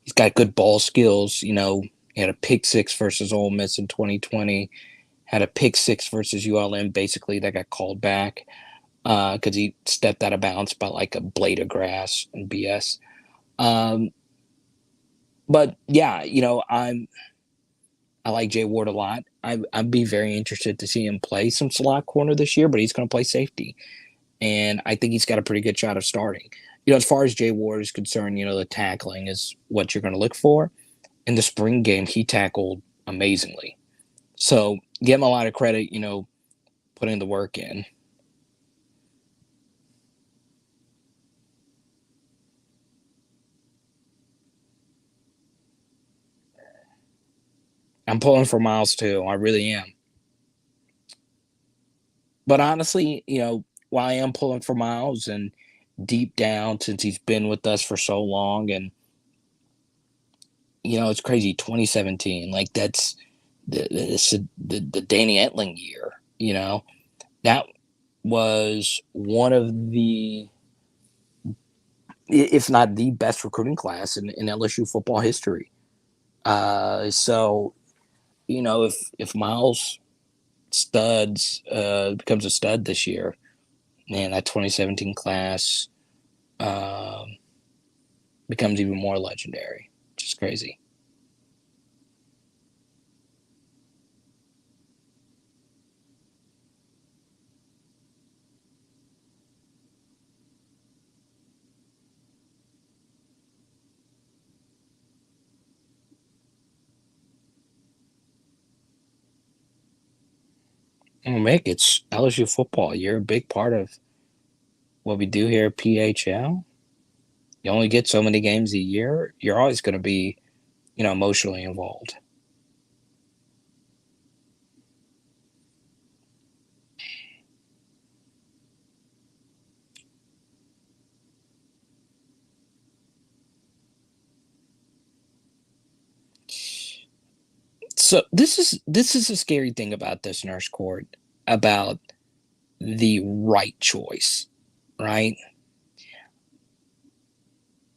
He's got good ball skills. You know, he had a pick six versus Ole Miss in 2020, had a pick six versus ULM, basically, that got called back because he stepped out of bounds by like a blade of grass and BS. Um, but yeah, you know, I like Jay Ward a lot. I'd be very interested to see him play some slot corner this year, but he's going to play safety, and I think he's got a pretty good shot of starting. You know, as far as Jay Ward is concerned, you know, the tackling is what you're going to look for. In the spring game, he tackled amazingly. So give him a lot of credit, you know, putting the work in. I'm pulling for Miles too. I really am. But honestly, you know, while I am pulling for Miles and deep down, since he's been with us for so long, and you know, it's crazy. 2017, like that's the Danny Etling year. You know, that was one of the, if not the best recruiting class in LSU football history. So you know, if Miles studs becomes a stud this year, man, that 2017 class um, becomes even more legendary. Just crazy. Well, Mick, it's LSU football. You're a big part of what we do here at PHL. You only get so many games a year. You're always going to be, you know, emotionally involved. So this is a scary thing about this nurse court, about the right choice, right?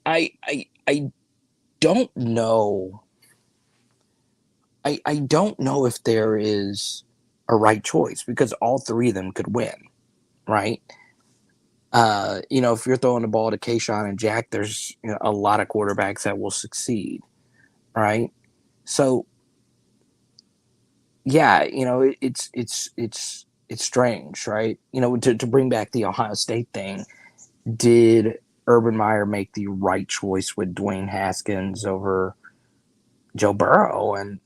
I don't know. I don't know if there is a right choice because all three of them could win, right? You know, if you're throwing the ball to Kayshawn and Jack, there's, you know, a lot of quarterbacks that will succeed, right? So yeah, you know, it's strange, right? You know, to bring back the Ohio State thing, did Urban Meyer make the right choice with Dwayne Haskins over Joe Burrow? And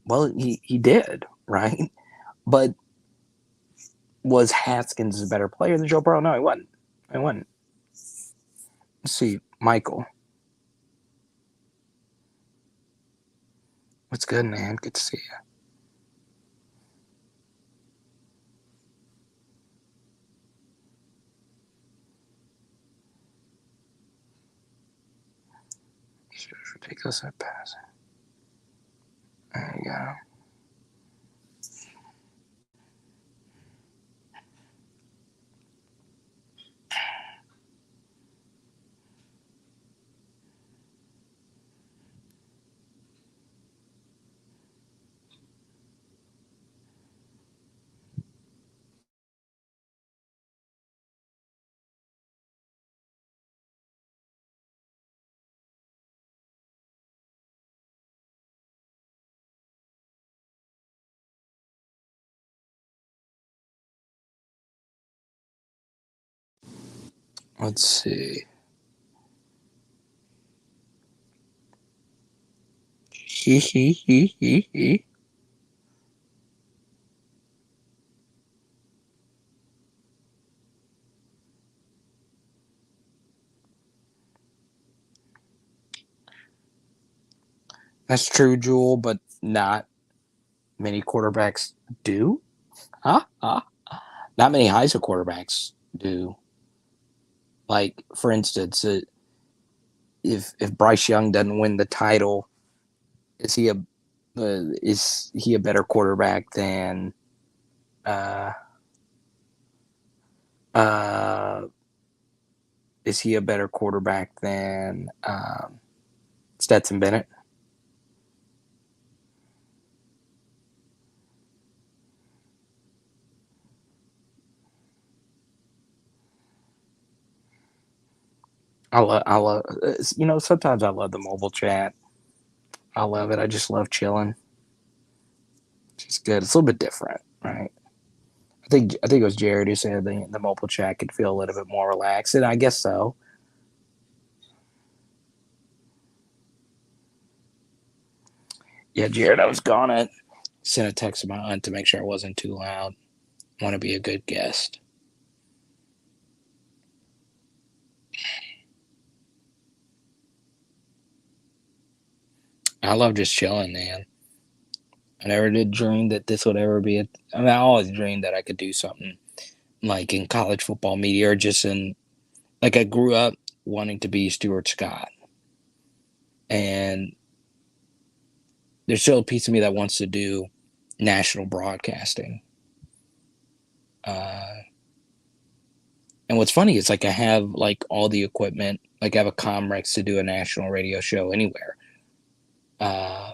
well, he did, right? But was Haskins a better player than Joe Burrow? No, he wasn't. He wasn't. Let's see, Michael. What's good, man? Good to see you. Ridiculous at passing. There you go. Let's see. That's true, Jewel, but not many quarterbacks do. Huh? Not many high school quarterbacks do. Like, for instance, if Bryce Young doesn't win the title, is he a better quarterback than uh, uh, is he a better quarterback than Stetson Bennett? I love, sometimes I love the mobile chat. I love it. I just love chilling. It's just good. It's a little bit different, right? I think it was Jared who said the mobile chat could feel a little bit more relaxed, and I guess so. Yeah, Jared, I was gonna send a text to my aunt to make sure I wasn't too loud. I want to be a good guest. I love just chilling, man. I never did dream that this would ever be. I mean, I always dreamed that I could do something like in college football media or just in like I grew up wanting to be Stuart Scott, and there's still a piece of me that wants to do national broadcasting. Uh, and what's funny is like I have like all the equipment, like I have a Comrex to do a national radio show anywhere. Uh,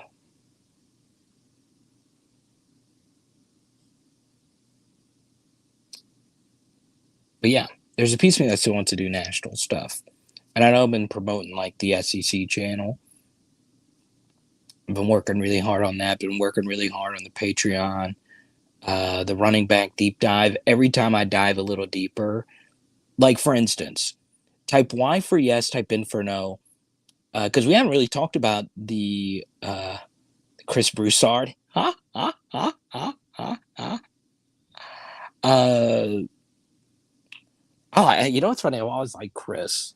but yeah, there's a piece of me that still wants to do national stuff. And I know I've been promoting like the SEC channel. I've been working really hard on that. Been working really hard on the Patreon, the running back deep dive. Every time I dive a little deeper, like for instance, type Y for yes, type in for no, because we haven't really talked about the Chris Broussard. Huh? Huh? Huh? Huh? Huh? Huh? Uh, you know what's funny? I always like Chris.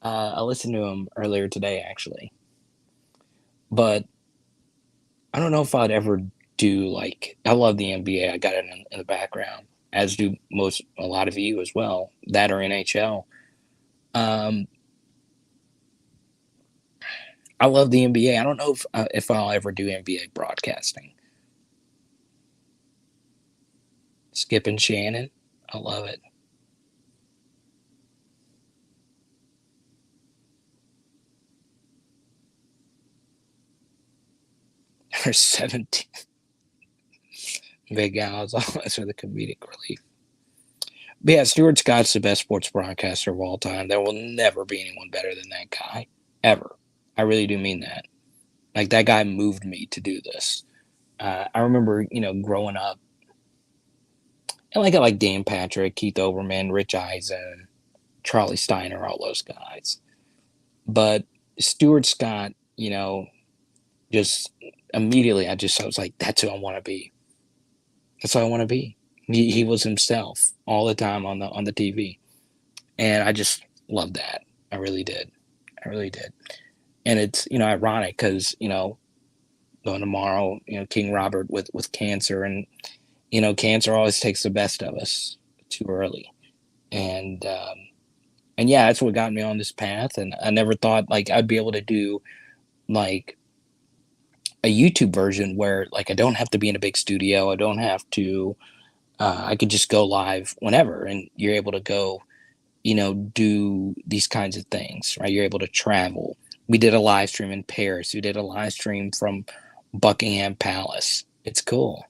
I listened to him earlier today, actually, but I don't know if I'd ever do like. I love the NBA. I got it in the background, as do a lot of you as well. That or NHL. Um, I love the NBA. I don't know if I'll ever do NBA broadcasting. Skip and Shannon, I love it. There's 17 big guys always for the comedic relief. But yeah, Stuart Scott's the best sports broadcaster of all time. There will never be anyone better than that guy, ever. I really do mean that. Like that guy moved me to do this. I remember, growing up, and like I like Dan Patrick, Keith Olbermann, Rich Eisen, Charlie Steiner, all those guys. But Stuart Scott, just immediately I was like, that's who I want to be. That's who I want to be. He was himself all the time on the TV, and I just loved that. I really did. I really did. And it's ironic because going tomorrow, King Robert with cancer, and cancer always takes the best of us too early, and yeah, that's what got me on this path. And I never thought like I'd be able to do like a YouTube version where like I don't have to be in a big studio. I don't have to. I could just go live whenever, and you're able to go, do these kinds of things, right? You're able to travel. We did a live stream in Paris. We did a live stream from Buckingham Palace. It's cool.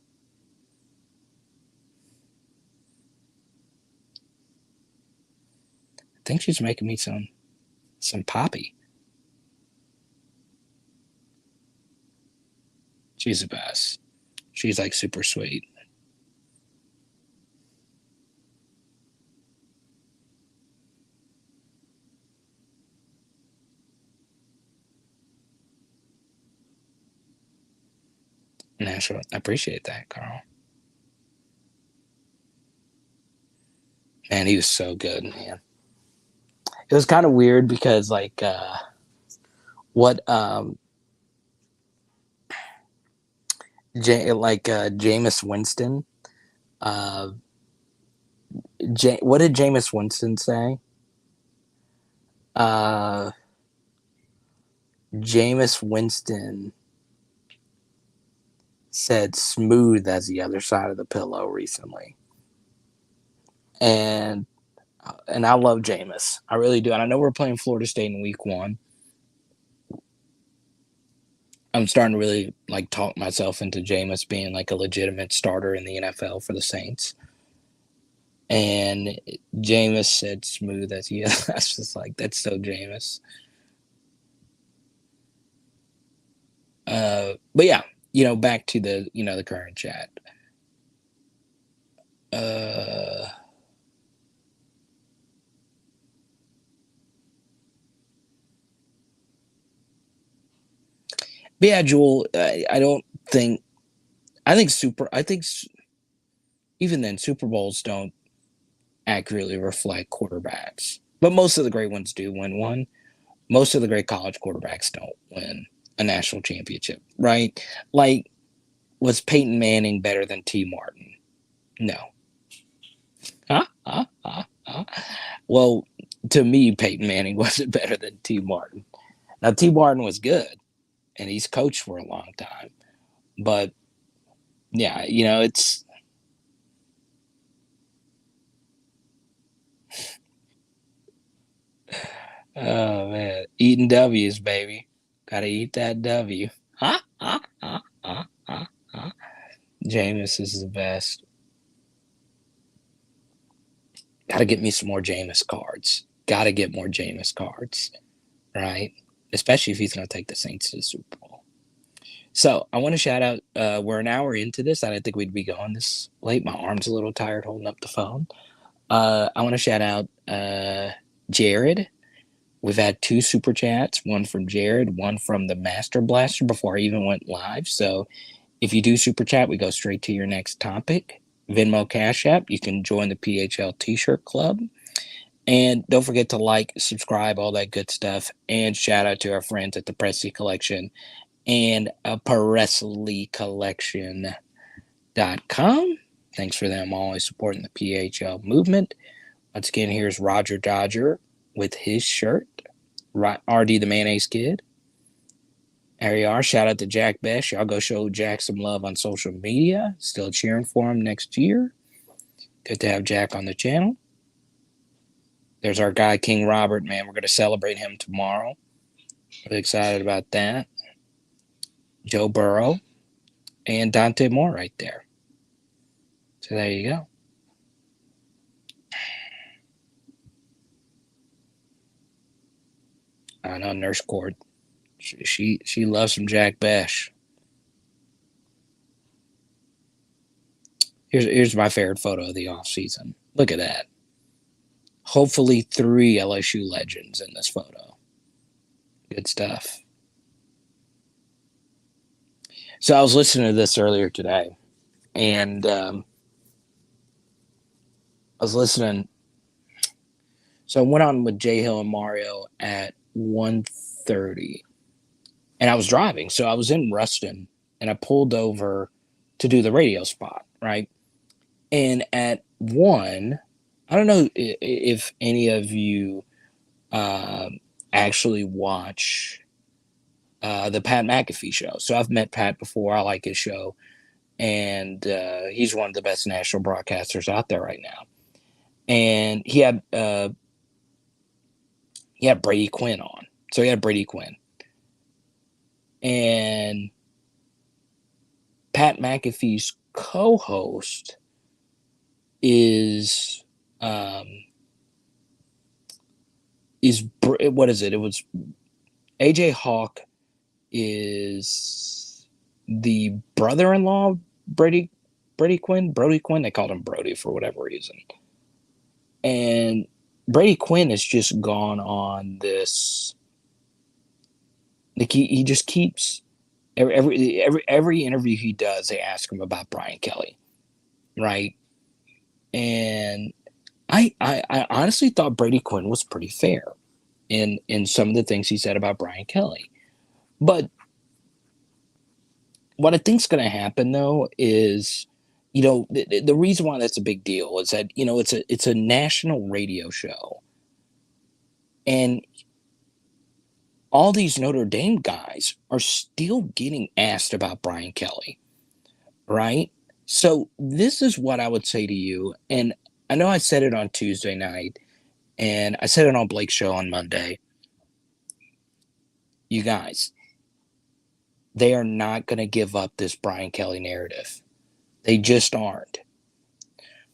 I think she's making me some poppy. She's the best. She's like super sweet. National. I appreciate that, Carl. Man, he was so good, man. It was kind of weird because like what Jameis Winston uh what did Jameis Winston say? Uh Jameis Winston said smooth as the other side of the pillow recently. And I love Jameis. I really do. And I know we're playing Florida State in week 1. I'm starting to really like talk myself into Jameis being like a legitimate starter in the NFL for the Saints. And Jameis said smooth as he is. That's just like, that's so Jameis. But yeah, back to the current chat. Uh, but yeah, Jewel, I don't think, I think even then, Super Bowls don't accurately reflect quarterbacks. But most of the great ones do win one. Most of the great college quarterbacks don't win a national championship, right? Like, was Peyton Manning better than T. Martin? No. Huh? Huh? Huh? Huh? Well, to me, Peyton Manning wasn't better than T. Martin. Now, T. Martin was good, and he's coached for a long time. But yeah, it's oh man, eating W's, baby. Gotta eat that W. Huh? Huh? Huh? Huh? Huh? Huh? Jameis is the best. Gotta get me some more Jameis cards. Gotta get more Jameis cards, right? Especially if he's gonna take the Saints to the Super Bowl. So I want to shout out. We're an hour into this. I didn't think we'd be going this late. My arm's a little tired holding up the phone. I want to shout out Jared. We've had 2 super chats, one from Jared, one from the Master Blaster before I even went live. So if you do super chat, we go straight to your next topic. Venmo Cash App, you can join the PHL T-shirt club. And don't forget to like, subscribe, all that good stuff. And shout out to our friends at the Presley Collection and PresleyCollection.com. Thanks for them always supporting the PHL movement. Once again, here's Roger Dodger with his shirt. RD the Mayonnaise Kid. There you are. Shout out to Jack Besh. Y'all go show Jack some love on social media. Still cheering for him next year. Good to have Jack on the channel. There's our guy, King Robert, man. We're going to celebrate him tomorrow. Really excited about that. Joe Burrow and Dante Moore right there. So there you go. I know Nurse Cord. She loves some Jack Besh. Here's my favorite photo of the offseason. Look at that. Hopefully 3 LSU legends in this photo. Good stuff. So I was listening to this earlier today, and I was listening. So I went on with Jay Hill and Mario at 1:30, and I was driving. So I was in Ruston, and I pulled over to do the radio spot, right? And at 1, I don't know if any of you actually watch the Pat McAfee show. So I've met Pat before. I like his show, and he's one of the best national broadcasters out there right now. And he had Brady Quinn on. So he had Brady Quinn. And Pat McAfee's co-host is what is it? It was AJ Hawk is the brother-in-law Brady Quinn. Brody Quinn. They called him Brody for whatever reason. And Brady Quinn has just gone on this. Like he just keeps every interview he does, they ask him about Brian Kelly, right? And I honestly thought Brady Quinn was pretty fair in some of the things he said about Brian Kelly. But what I think's going to happen though is, the reason why that's a big deal is that it's a national radio show, and all these Notre Dame guys are still getting asked about Brian Kelly, right? So this is what I would say to you, and I know I said it on Tuesday night, and I said it on Blake's show on Monday. You guys, they are not going to give up this Brian Kelly narrative. They just aren't.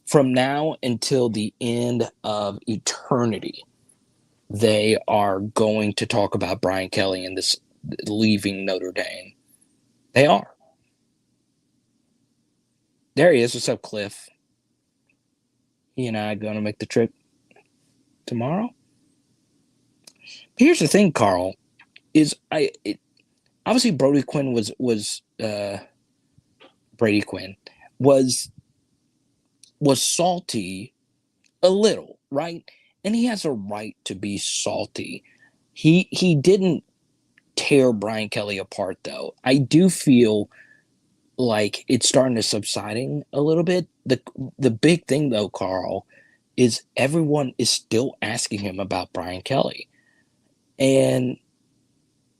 From now until the end of eternity, they are going to talk about Brian Kelly and this leaving Notre Dame. They are. There he is. What's up, Cliff? He and I going to make the trip tomorrow. Here's the thing, Carl. Obviously Brody Quinn was Brady Quinn was salty a little, right? And he has a right to be salty. He didn't tear Brian Kelly apart though. I do feel like it's starting to subsiding a little bit. The big thing though, Carl, is everyone is still asking him about Brian Kelly. And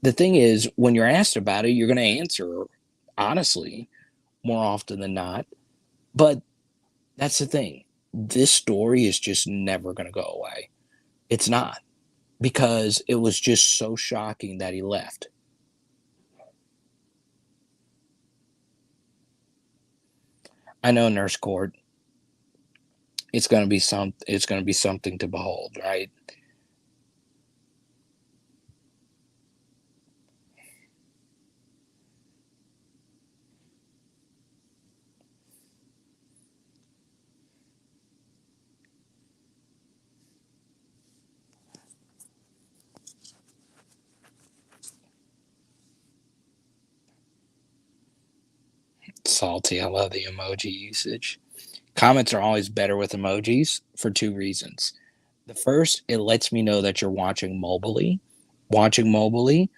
the thing is, when you're asked about it, you're going to answer honestly more often than not. But that's the thing. This story is just never going to go away. It's not, because it was just so shocking that he left. I know, Nurse Court. It's going to be something to behold, right? Salty. I love the emoji usage. Comments are always better with emojis for two reasons. The first, it lets me know that you're watching mobilely. Watching mobilely,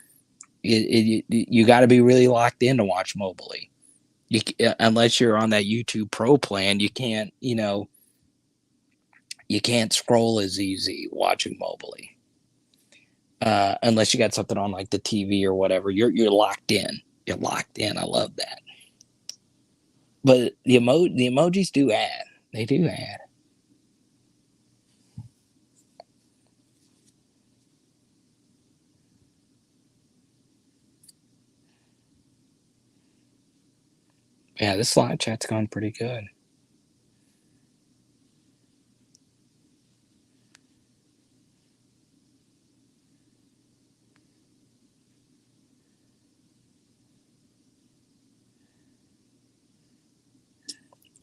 you got to be really locked in to watch mobilely. Unless you're on that YouTube Pro plan, you can't scroll as easy watching mobilely. Unless you got something on like the TV or whatever, you're locked in. You're locked in. I love that. But the emojis do add. They do add. Yeah, this live chat's gone pretty good.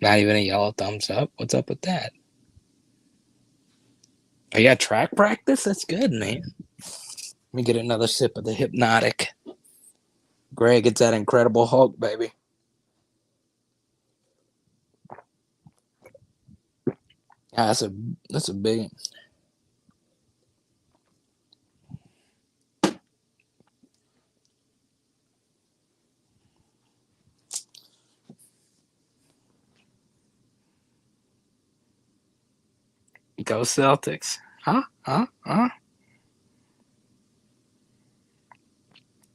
Not even a yellow thumbs up. What's up with that? Oh, yeah, track practice? That's good, man. Let me get another sip of the hypnotic. Greg, it's that Incredible Hulk, baby. Yeah, that's a big. Go Celtics. Huh?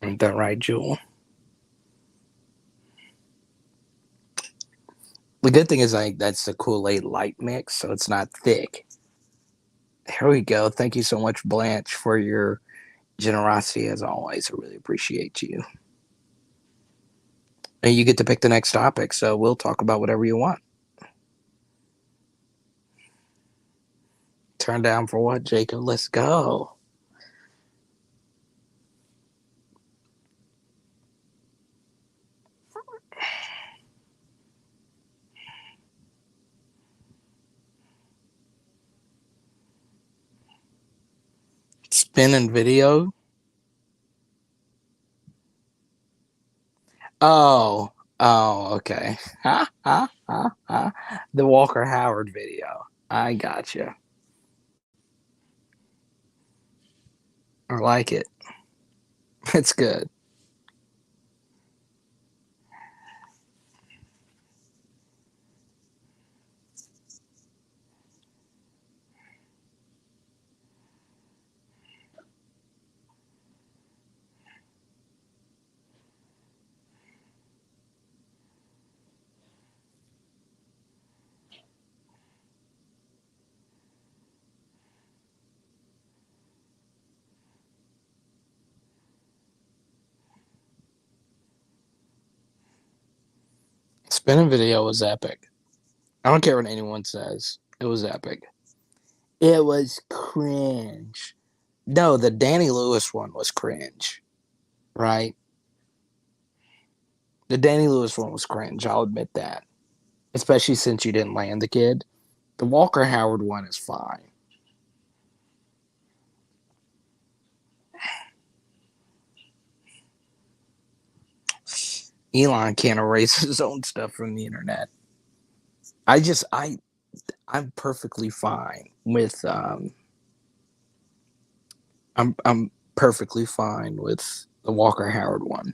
Ain't that right, Jewel? The good thing is that's the Kool-Aid light mix, so it's not thick. Here we go. Thank you so much, Blanche, for your generosity as always. I really appreciate you. And you get to pick the next topic, so we'll talk about whatever you want. Turn down for what, Jacob? Let's go. Spinning video. Oh, okay. Ha, ha, ha, ha. The Walker Howard video. I gotcha. I like it. It's good. Spinning video was epic. I don't care what anyone says. It was epic. It was cringe. No, the Danny Lewis one was cringe, right? The Danny Lewis one was cringe. I'll admit that. Especially since you didn't land the kid. The Walker Howard one is fine. Elon can't erase his own stuff from the internet. I'm perfectly fine with I'm perfectly fine with the Walker Howard one.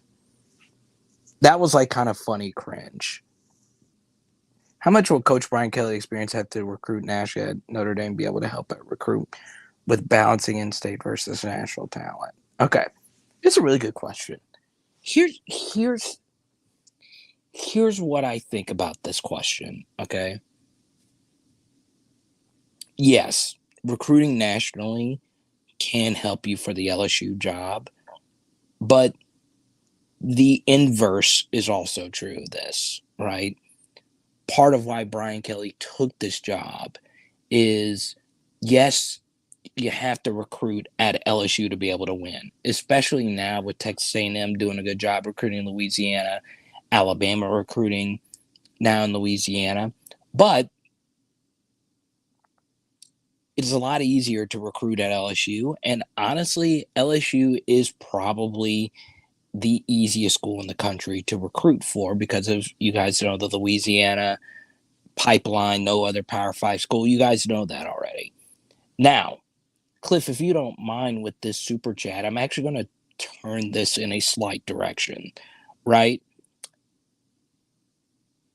That was like kind of funny cringe. How much will Coach Brian Kelly experience have to recruit Nash at Notre Dame be able to help it recruit with balancing in-state versus national talent? Okay, it's a really good question. Here's what I think about this question. Okay, yes, recruiting nationally can help you for the LSU job, but the inverse is also true of this, right? Part of why Brian Kelly took this job is, yes, you have to recruit at LSU to be able to win, especially now with Texas A&M doing a good job recruiting Louisiana, Alabama recruiting now in Louisiana. But it's a lot easier to recruit at LSU. And honestly, LSU is probably the easiest school in the country to recruit for because of, you guys know, the Louisiana pipeline, no other Power 5 school. You guys know that already. Now, Cliff, if you don't mind with this super chat, I'm actually going to turn this in a slight direction, right?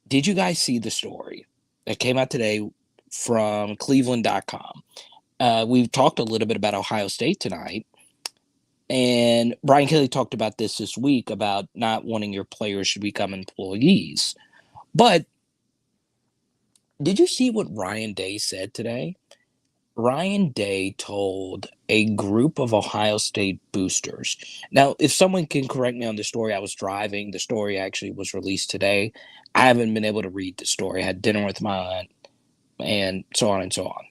Did you guys see the story that came out today from Cleveland.com? We've talked a little bit about Ohio State tonight, and Brian Kelly talked about this week about not wanting your players to become employees. But did you see what Ryan Day said today? Ryan Day told a group of Ohio State boosters. Now, if someone can correct me on the story, I was driving. The story actually was released today. I haven't been able to read the story. I had dinner with my aunt and so on and so on.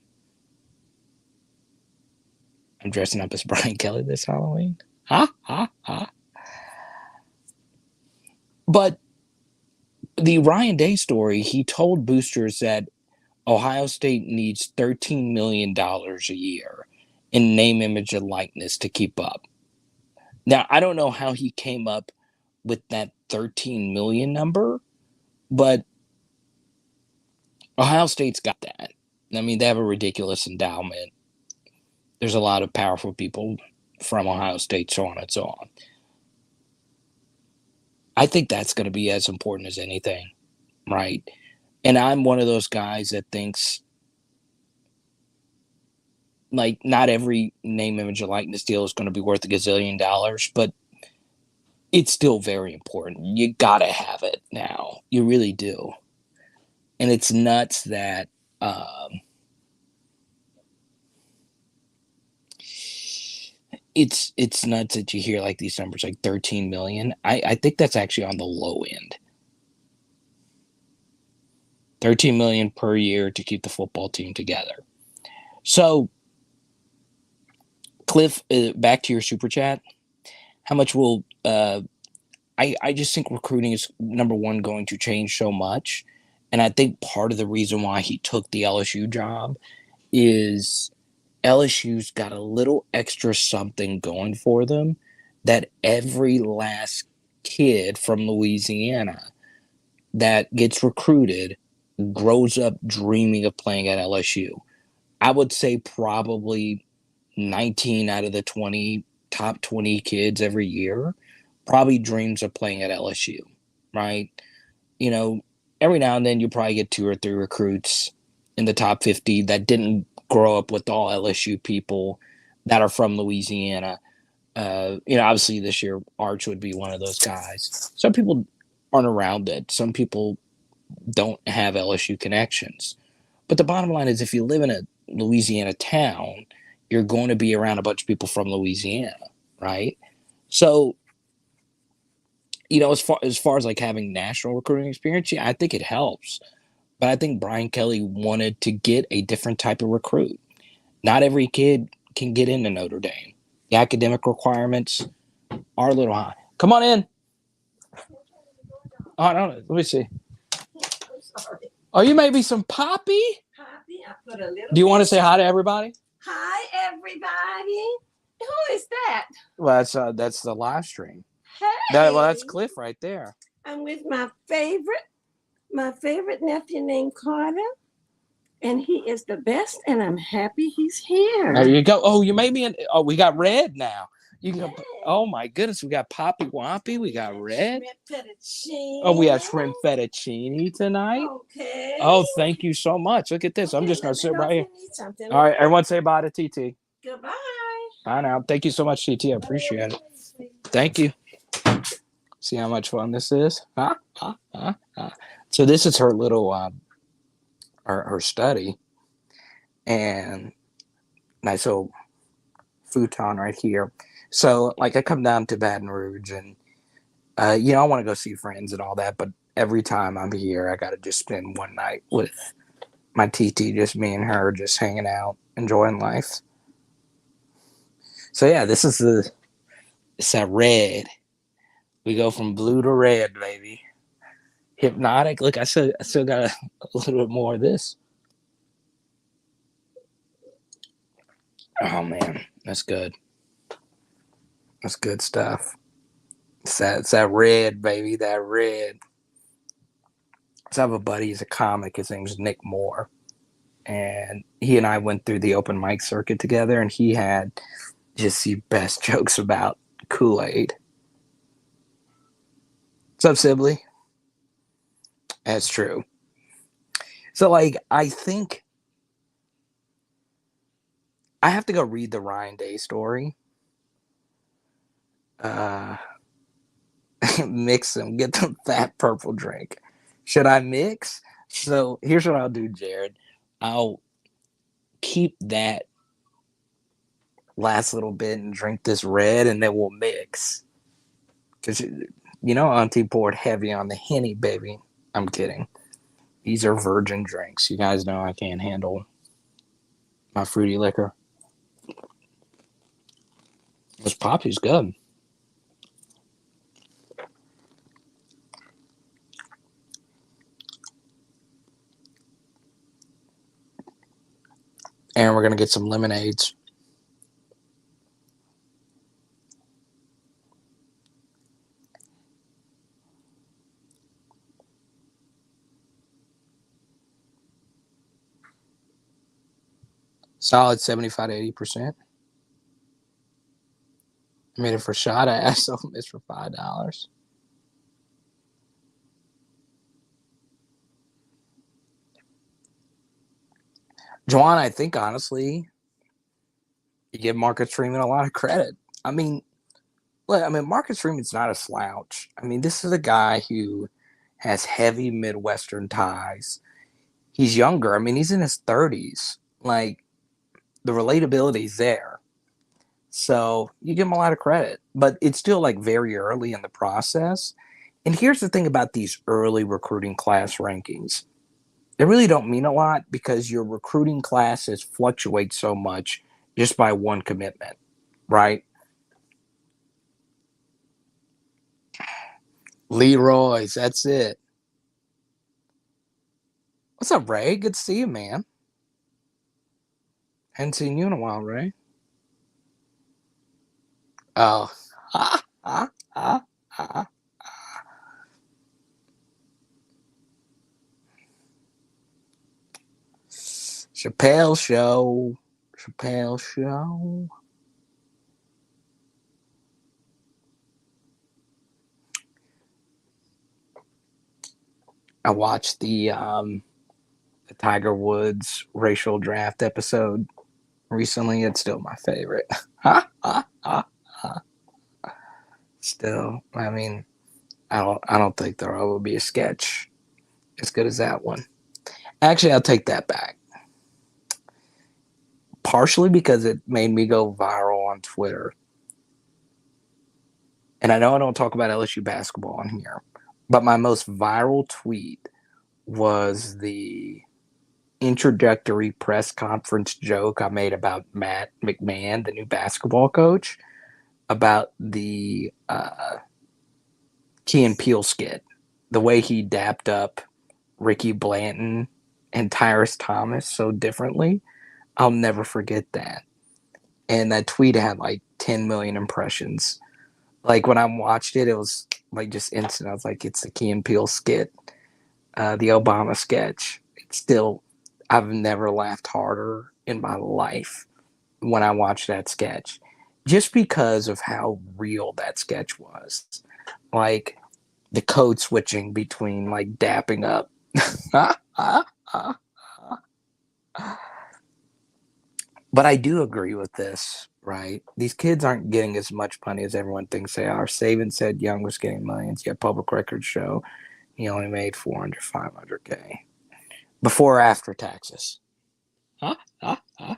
I'm dressing up as Brian Kelly this Halloween. Ha, ha, ha. But the Ryan Day story, he told boosters that Ohio State needs $13 million a year in name, image, and likeness to keep up. Now, I don't know how he came up with that 13 million number, but Ohio State's got that. I mean, they have a ridiculous endowment. There's a lot of powerful people from Ohio State, so on and so on. I think that's going to be as important as anything, right? And I'm one of those guys that thinks, like, not every name, image, and likeness deal is going to be worth $1 gazillion, but it's still very important. You gotta have it now. You really do. And it's nuts that um, it's nuts that you hear like these numbers like 13 million. I think that's actually on the low end. 13 million per year to keep the football team together. So, Cliff, back to your super chat. How much will I just think recruiting is number one going to change so much. And I think part of the reason why he took the LSU job is LSU's got a little extra something going for them that every last kid from Louisiana that gets recruited grows up dreaming of playing at LSU. I would say probably 19 out of the 20 top 20 kids every year probably dreams of playing at LSU, right? You know, every now and then you probably get 2 or 3 recruits in the top 50 that didn't grow up with all LSU people that are from Louisiana. Obviously this year Arch would be one of those guys. Some people aren't around it. Some people don't have LSU connections. But the bottom line is if you live in a Louisiana town, you're going to be around a bunch of people from Louisiana, right? So, as far as like having national recruiting experience, yeah, I think it helps. But I think Brian Kelly wanted to get a different type of recruit. Not every kid can get into Notre Dame. The academic requirements are a little high. Come on in. Oh, no, let me see. Sorry. Oh, you may be some Poppy? Poppy, I put a little. Do you want to say hi to everybody? Hi, everybody. Who is that? Well, that's the live stream. Hey. That's Cliff right there. I'm with my favorite nephew named Carter, and he is the best, and I'm happy he's here. There you go. Oh, you made me oh, we got red now. You can go, oh my goodness, we got Poppy Wompy, we got red. Shrimp fettuccine. Oh, we have shrimp fettuccine tonight. Okay. Oh, thank you so much. Look at this. Okay, I'm just gonna sit right here. Something. All right, everyone say bye to TT. Goodbye. Bye now. Thank you so much, TT. I appreciate it. Thank you. See how much fun this is? So this is her little her study, and nice little futon right here. So like I come down to Baton Rouge, and I want to go see friends and all that, but every time I'm here, I got to just spend one night with my TT, just me and her, just hanging out, enjoying life. So yeah, it's that red. We go from blue to red, baby. Hypnotic. Look, I still got a little bit more of this. Oh man, that's good. That's good stuff. It's that red, baby. That red. So I have a buddy. He's a comic. His name's Nick Moore, and he and I went through the open mic circuit together, and he had just the best jokes about Kool-Aid. What's up, Sibley? That's true. So, like, I think I have to go read the Ryan Day story. Mix them, get the fat purple drink. Should I mix? So here's what I'll do, Jared. I'll keep that last little bit and drink this red, and then we'll mix. Because, Auntie poured heavy on the Henny, baby. I'm kidding. These are virgin drinks. You guys know I can't handle my fruity liquor. This Poppy's good. And we're going to get some lemonades. Solid 75 to 80%. I made it for shot ass. So it's for $5. Juwan, I think honestly, you give Marcus Freeman a lot of credit. I mean, Look, I mean, Marcus Freeman's not a slouch. I mean, this is a guy who has heavy Midwestern ties. He's younger. I mean, he's in his 30s. Like, the relatability's there. So you give him a lot of credit, but it's still like very early in the process. And here's the thing about these early recruiting class rankings. They really don't mean a lot because your recruiting classes fluctuate so much just by one commitment, right? Leroy's, that's it. What's up, Ray? Good to see you, man. Hadn't seen you in a while, Ray. Oh, ha, ha, ha, ha. Chappelle Show. Chappelle Show. I watched the Tiger Woods racial draft episode recently. It's still my favorite. Ha, ha, ha, ha. Still, I mean, I don't think there will be a sketch as good as that one. Actually, I'll take that back. Partially because it made me go viral on Twitter. And I know I don't talk about LSU basketball on here, but my most viral tweet was the introductory press conference joke I made about Matt McMahon, the new basketball coach, about the Key and Peele skit, the way he dapped up Ricky Blanton and Tyrus Thomas so differently. I'll never forget that. And that tweet had like 10 million impressions. Like when I watched it, it was like just instant. I was like, it's the Key and Peele skit, the Obama sketch. It's still, I've never laughed harder in my life when I watched that sketch, just because of how real that sketch was. Like the code switching between like dapping up. But I do agree with this, right? These kids aren't getting as much money as everyone thinks they are. Saban said Young was getting millions, yet public records show he only made 400, 500K before or after taxes. Huh? Huh? Huh?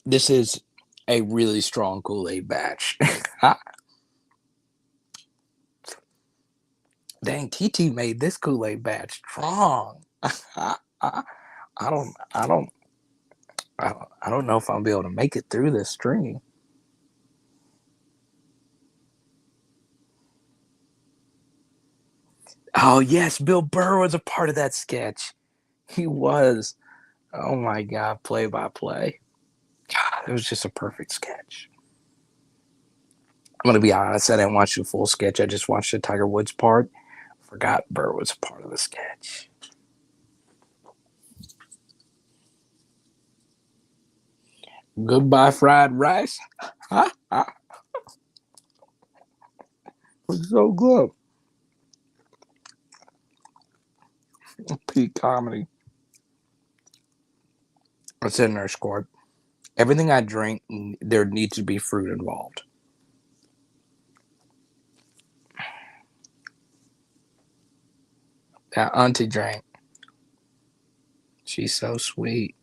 This is a really strong Kool-Aid batch. Dang, TT made this Kool-Aid batch strong. I don't, I don't, I don't know if I'll be able to make it through this stream. Oh yes, Bill Burr was a part of that sketch. He was. Oh my God, play by play. God, it was just a perfect sketch. I'm gonna be honest, I didn't watch the full sketch. I just watched the Tiger Woods part. Forgot Burr was a part of the sketch. Goodbye, fried rice. Huh? Huh? It's so good. Peak comedy. I said in our squad, everything I drink, there needs to be fruit involved. That auntie drank. She's so sweet.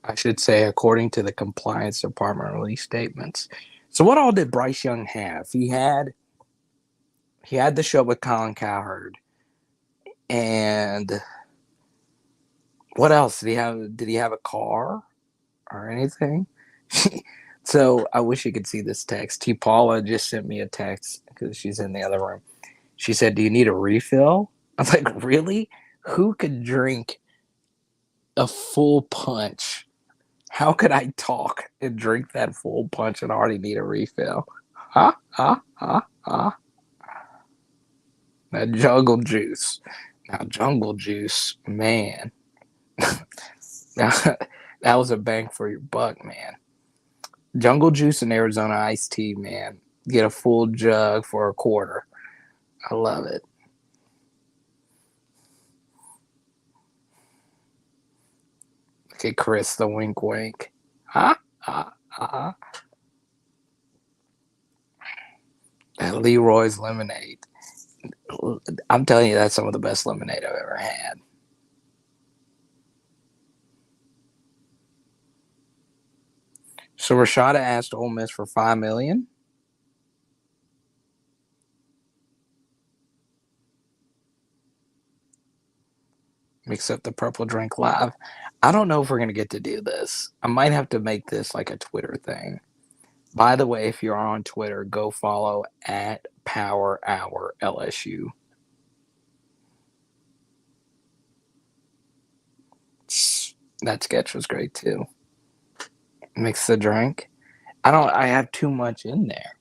I should say, according to the compliance department release statements. So, what all did Bryce Young have? He had the show with Colin Cowherd, and what else did he have? Did he have a car or anything? So I wish you could see this text. T. Paula just sent me a text because she's in the other room. She said, "Do you need a refill?" I was like, "Really? Who could drink a full punch? How could I talk and drink that full punch and already need a refill?" Ha ha ha ha. That jungle juice. Now jungle juice, man. that was a bang for your buck, man. Jungle Juice and Arizona iced tea, man. Get a full jug for a quarter. I love it. Look at Chris, the wink wink. Huh? And Leroy's lemonade. I'm telling you, that's some of the best lemonade I've ever had. So Rashada asked Ole Miss for $5 million. Mix up the purple drink live. I don't know if we're gonna get to do this. I might have to make this like a Twitter thing. By the way, if you're on Twitter, go follow at Power Hour LSU. That sketch was great too. Mix the drink. I have too much in there.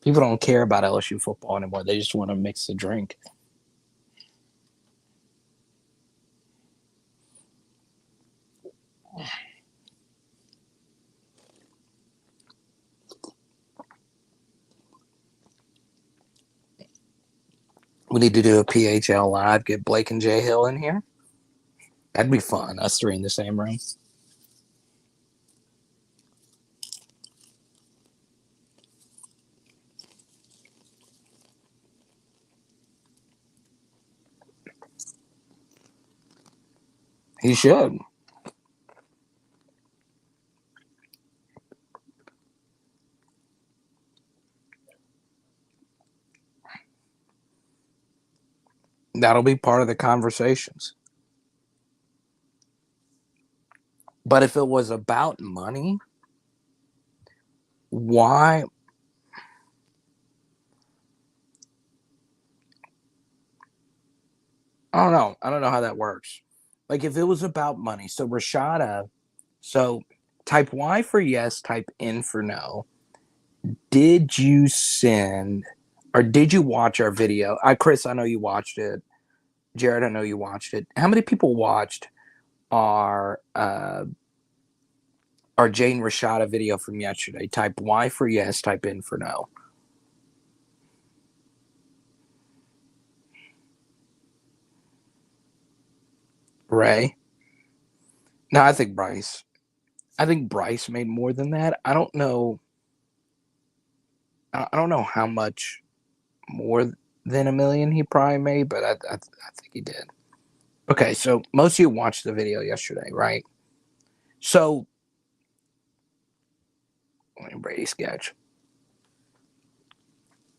People don't care about LSU football anymore. They just want to mix the drink. We need to do a PHL live. Get Blake and Jay Hill in here. That'd be fun. Us three in the same room. He should. That'll be part of the conversations. But if it was about money, why? I don't know. I don't know how that works. Like if it was about money, so Rashada, so type Y for yes, type N for no. Did you send or did you watch our video? Chris, I know you watched it. Jared, I know you watched it. How many people watched our Jane Rashada video from yesterday? Type Y for yes, type N for no. Ray. No, I think Bryce. I think Bryce made more than that. I don't know. I don't know how much more than $1 million he probably made, but I think he did. Okay, so most of you watched the video yesterday, right? So Brady sketch.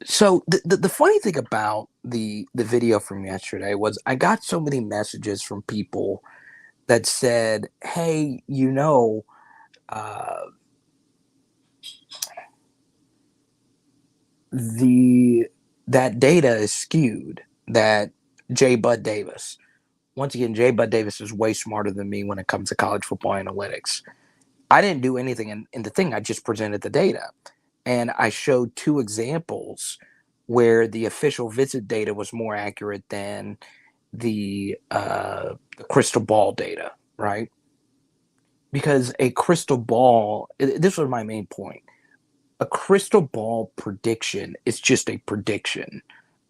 So the funny thing about the video from yesterday was I got so many messages from people that said, "Hey, uh, the that data is skewed. That J. Bud Davis. Once again, J. Bud Davis is way smarter than me when it comes to college football analytics. I didn't do anything in the thing. I just presented the data. And I showed two examples where the official visit data was more accurate than the crystal ball data, right? Because a crystal ball, this was my main point. A crystal ball prediction is just a prediction,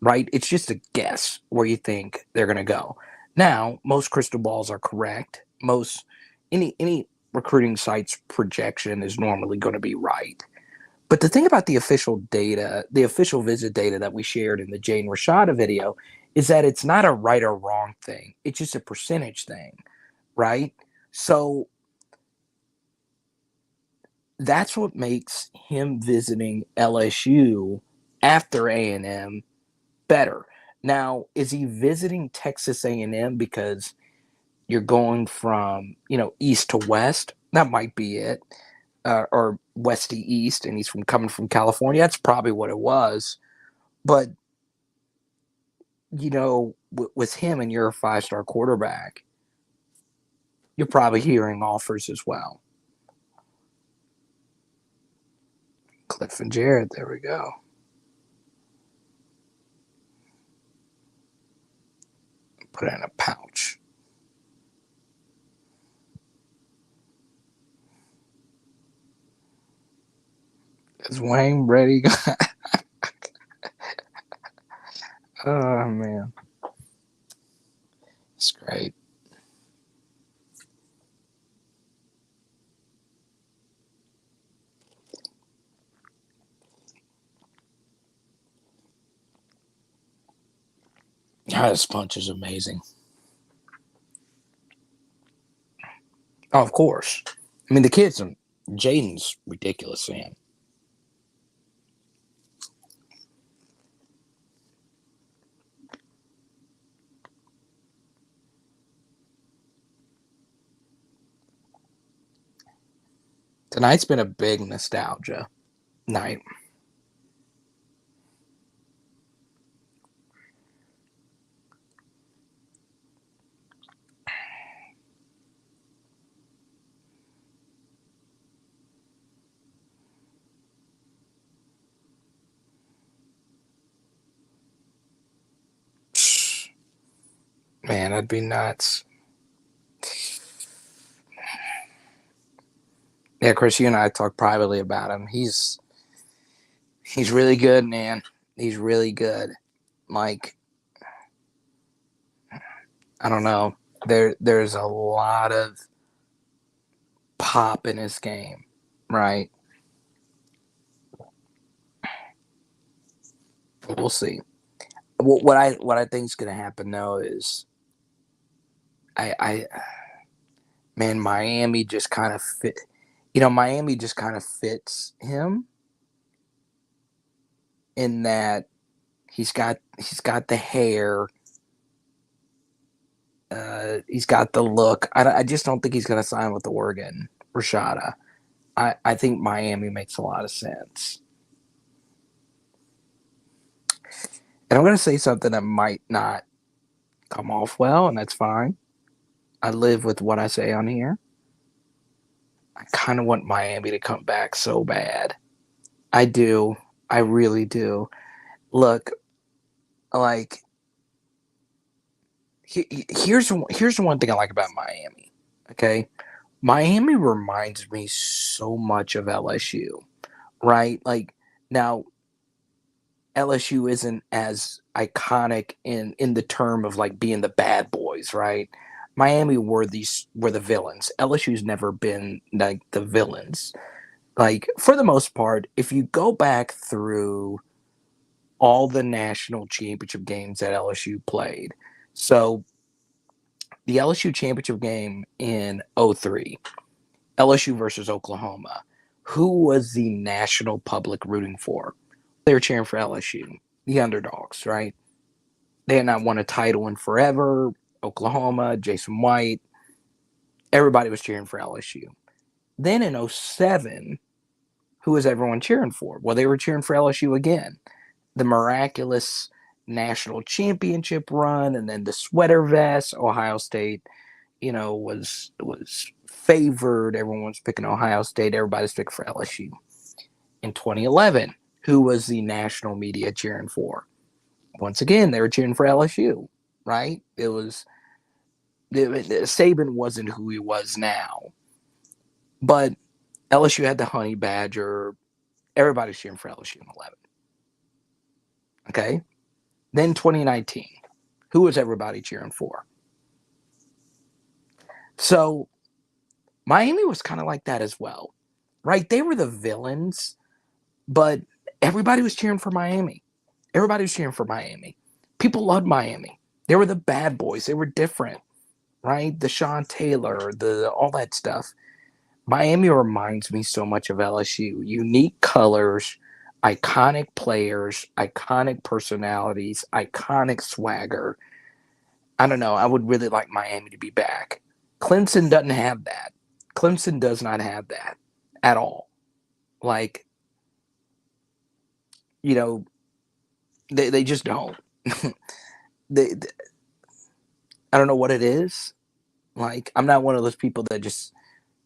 right? It's just a guess where you think they're going to go. Now, most crystal balls are correct. Most any recruiting site's projection is normally going to be right. But the thing about the official data, the official visit data that we shared in the Jane Rashada video, is that it's not a right or wrong thing. It's just a percentage thing, right? So that's what makes him visiting LSU after A&M better. Now, is he visiting Texas A&M because you're going from, east to west? That might be it. Or west to east, and he's coming from California. That's probably what it was. But with him and you're a 5-star quarterback, you're probably hearing offers as well. Cliff and Jared, there we go. Put it in a pouch. Is Wayne ready? Oh man, it's great. God, this punch is amazing. Oh, of course. I mean, the kids, Jaden's ridiculous, man. Tonight's been a big nostalgia night. Man, that'd be nuts. Yeah, Chris, you and I talked privately about him. He's really good, man. He's really good. Like, I don't know. There's a lot of pop in his game, right? We'll see. What I think is going to happen though is I man, Miami just kind of fit. Miami just kind of fits him in that he's got the hair, he's got the look. I just don't think he's going to sign with Oregon, Rashada. I think Miami makes a lot of sense. And I'm going to say something that might not come off well, and that's fine. I live with what I say on here. I kind of want Miami to come back so bad. I do. I really do. Look, like here's the one thing I like about Miami. Okay, Miami reminds me so much of LSU, right? Like now LSU isn't as iconic in the term of like being the bad boys, right? Miami were the villains. LSU's never been like the villains. Like for the most part, if you go back through all the national championship games that LSU played, so the LSU championship game in '03, LSU versus Oklahoma, who was the national public rooting for? They were cheering for LSU, the underdogs, right? They had not won a title in forever. Oklahoma, Jason White, everybody was cheering for LSU. Then in '07, who was everyone cheering for? Well, they were cheering for LSU again. The miraculous national championship run, and then the sweater vest. Ohio State, was favored. Everyone was picking Ohio State. Everybody's picking for LSU. In 2011, who was the national media cheering for? Once again, they were cheering for LSU, right? Saban wasn't who he was now, but LSU had the honey badger. Everybody's cheering for LSU in 11. Okay. Then 2019, who was everybody cheering for? So Miami was kind of like that as well, right? They were the villains, but everybody was cheering for Miami. Everybody was cheering for Miami. People loved Miami. They were the bad boys. They were different, right? The Sean Taylor, the all that stuff. Miami reminds me so much of LSU. Unique colors, iconic players, iconic personalities, iconic swagger. I don't know. I would really like Miami to be back. Clemson doesn't have that. Clemson does not have that at all. Like, you know, they just don't. they, I don't know what it is. Like, I'm not one of those people that just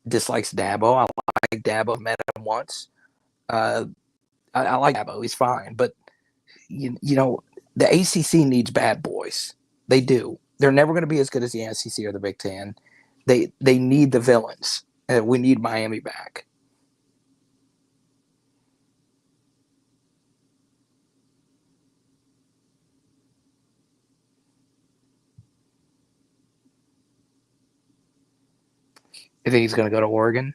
dislikes Dabo. I like Dabo. Met him once. Uh, I like Dabo. He's fine. But, the ACC needs bad boys. They do. They're never going to be as good as the SEC or the Big Ten. They need the villains. And we need Miami back. You think he's going to go to Oregon?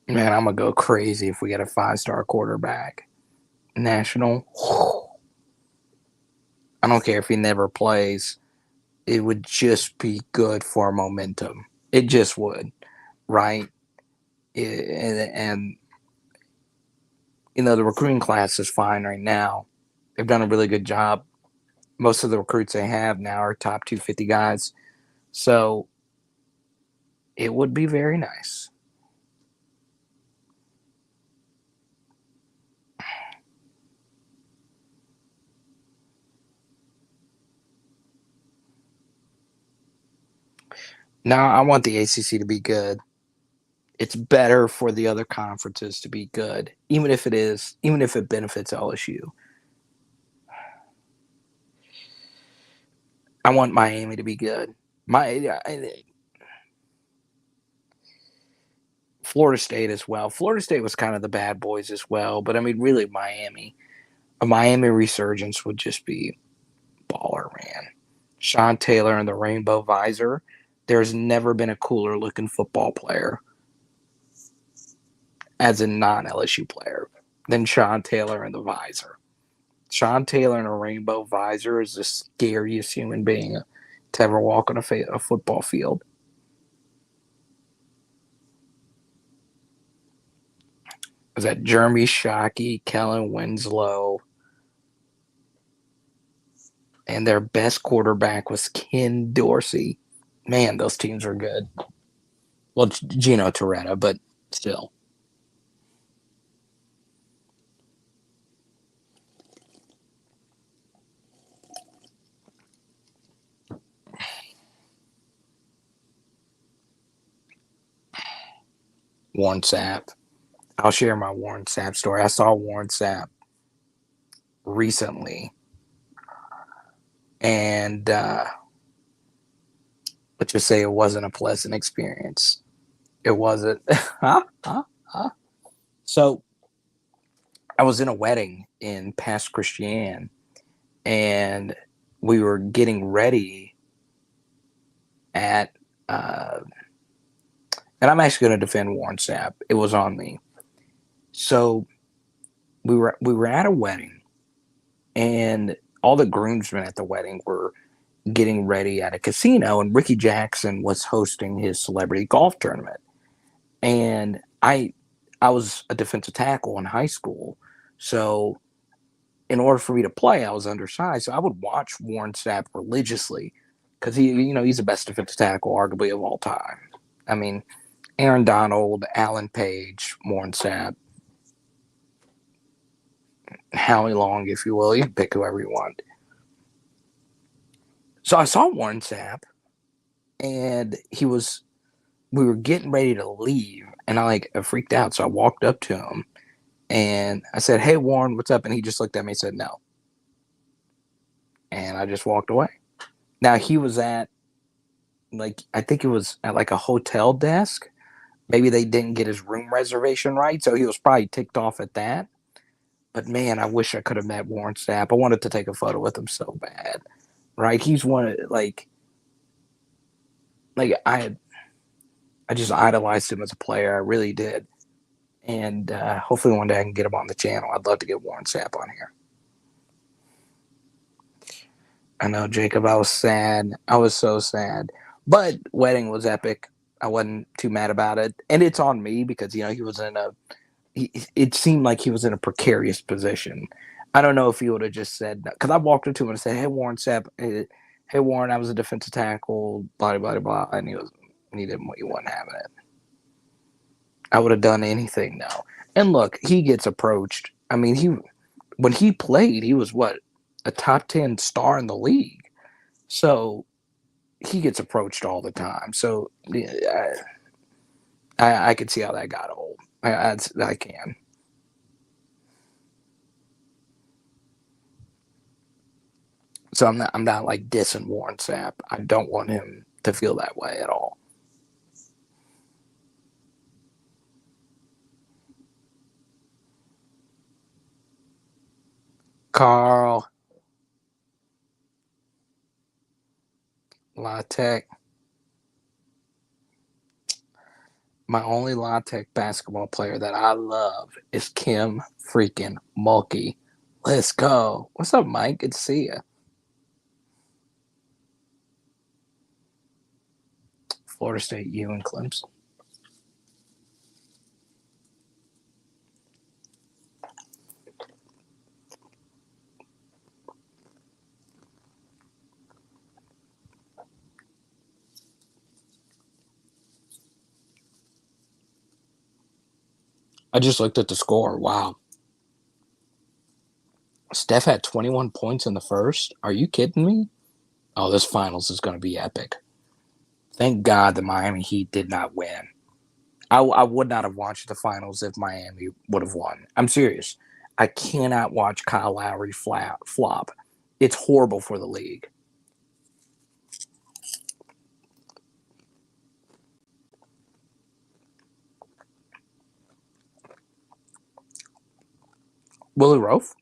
Man, I'm going to go crazy if we get a 5-star quarterback. National. I don't care if he never plays. It would just be good for momentum. It just would, right? And the recruiting class is fine right now. They've done a really good job. Most of the recruits they have now are top 250 guys. So it would be very nice. Now, I want the ACC to be good. It's better for the other conferences to be good, even if it benefits LSU. I want Miami to be good. Florida State as well. Florida State was kind of the bad boys as well, but I mean, really, a Miami resurgence would just be baller, man. Sean Taylor and the Rainbow Visor. There's never been a cooler looking football player as a non LSU player than Sean Taylor and the Visor. Sean Taylor in a Rainbow Visor is the scariest human being to ever walk on a football field. Was that Jeremy Shockey, Kellen Winslow, and their best quarterback was Ken Dorsey. Man, those teams were good. Well, Gino Toretta, but still. Warren Sapp. I'll share my Warren Sapp story. I saw Warren Sapp recently, and let's just say it wasn't a pleasant experience. It wasn't. So I was in a wedding in Pass Christian, and we were getting ready at, and I'm actually going to defend Warren Sapp. It was on me. So we were at a wedding, and all the groomsmen at the wedding were getting ready at a casino, and Ricky Jackson was hosting his celebrity golf tournament. And I was a defensive tackle in high school, so in order for me to play, I was undersized. So I would watch Warren Sapp religiously because he's the best defensive tackle, arguably, of all time. I mean, Aaron Donald, Alan Page, Warren Sapp, Howie Long, if you will. You can pick whoever you want. So I saw Warren Sapp, and we were getting ready to leave, and I freaked out. So I walked up to him, and I said, "Hey, Warren, what's up?" And he just looked at me and said, "No." And I just walked away. Now he was at, I think it was at a hotel desk. Maybe they didn't get his room reservation right, so he was probably ticked off at that. But man, I wish I could have met Warren Sapp. I wanted to take a photo with him so bad. Right? He's one of I just idolized him as a player. I really did. And hopefully one day I can get him on the channel. I'd love to get Warren Sapp on here. I know, Jacob, I was sad. I was so sad. But wedding was epic. I wasn't too mad about it. And it's on me because, he was it seemed like he was in a precarious position. I don't know if he would have just said, because I walked up to him and said, "Hey, Warren Sapp, hey, Warren, I was a defensive tackle, blah, blah, blah," and he wasn't having it. I would have done anything now. And look, he gets approached. I mean, when he played, he was what, a top 10 star in the league. So he gets approached all the time. So I could see how that got old. I can. So I'm not like dissing Warren Sapp. I don't want him to feel that way at all. Carl LaTeX. My only LaTeX basketball player that I love is Kim freaking Mulkey. Let's go. What's up, Mike? Good to see you. Florida State, U, and Clemson. I just looked at the score. Wow. Steph had 21 points in the first. Are you kidding me? Oh, this finals is going to be epic. Thank God the Miami Heat did not win. I would not have watched the finals if Miami would have won. I'm serious. I cannot watch Kyle Lowry flop. It's horrible for the league. Willie Rofe?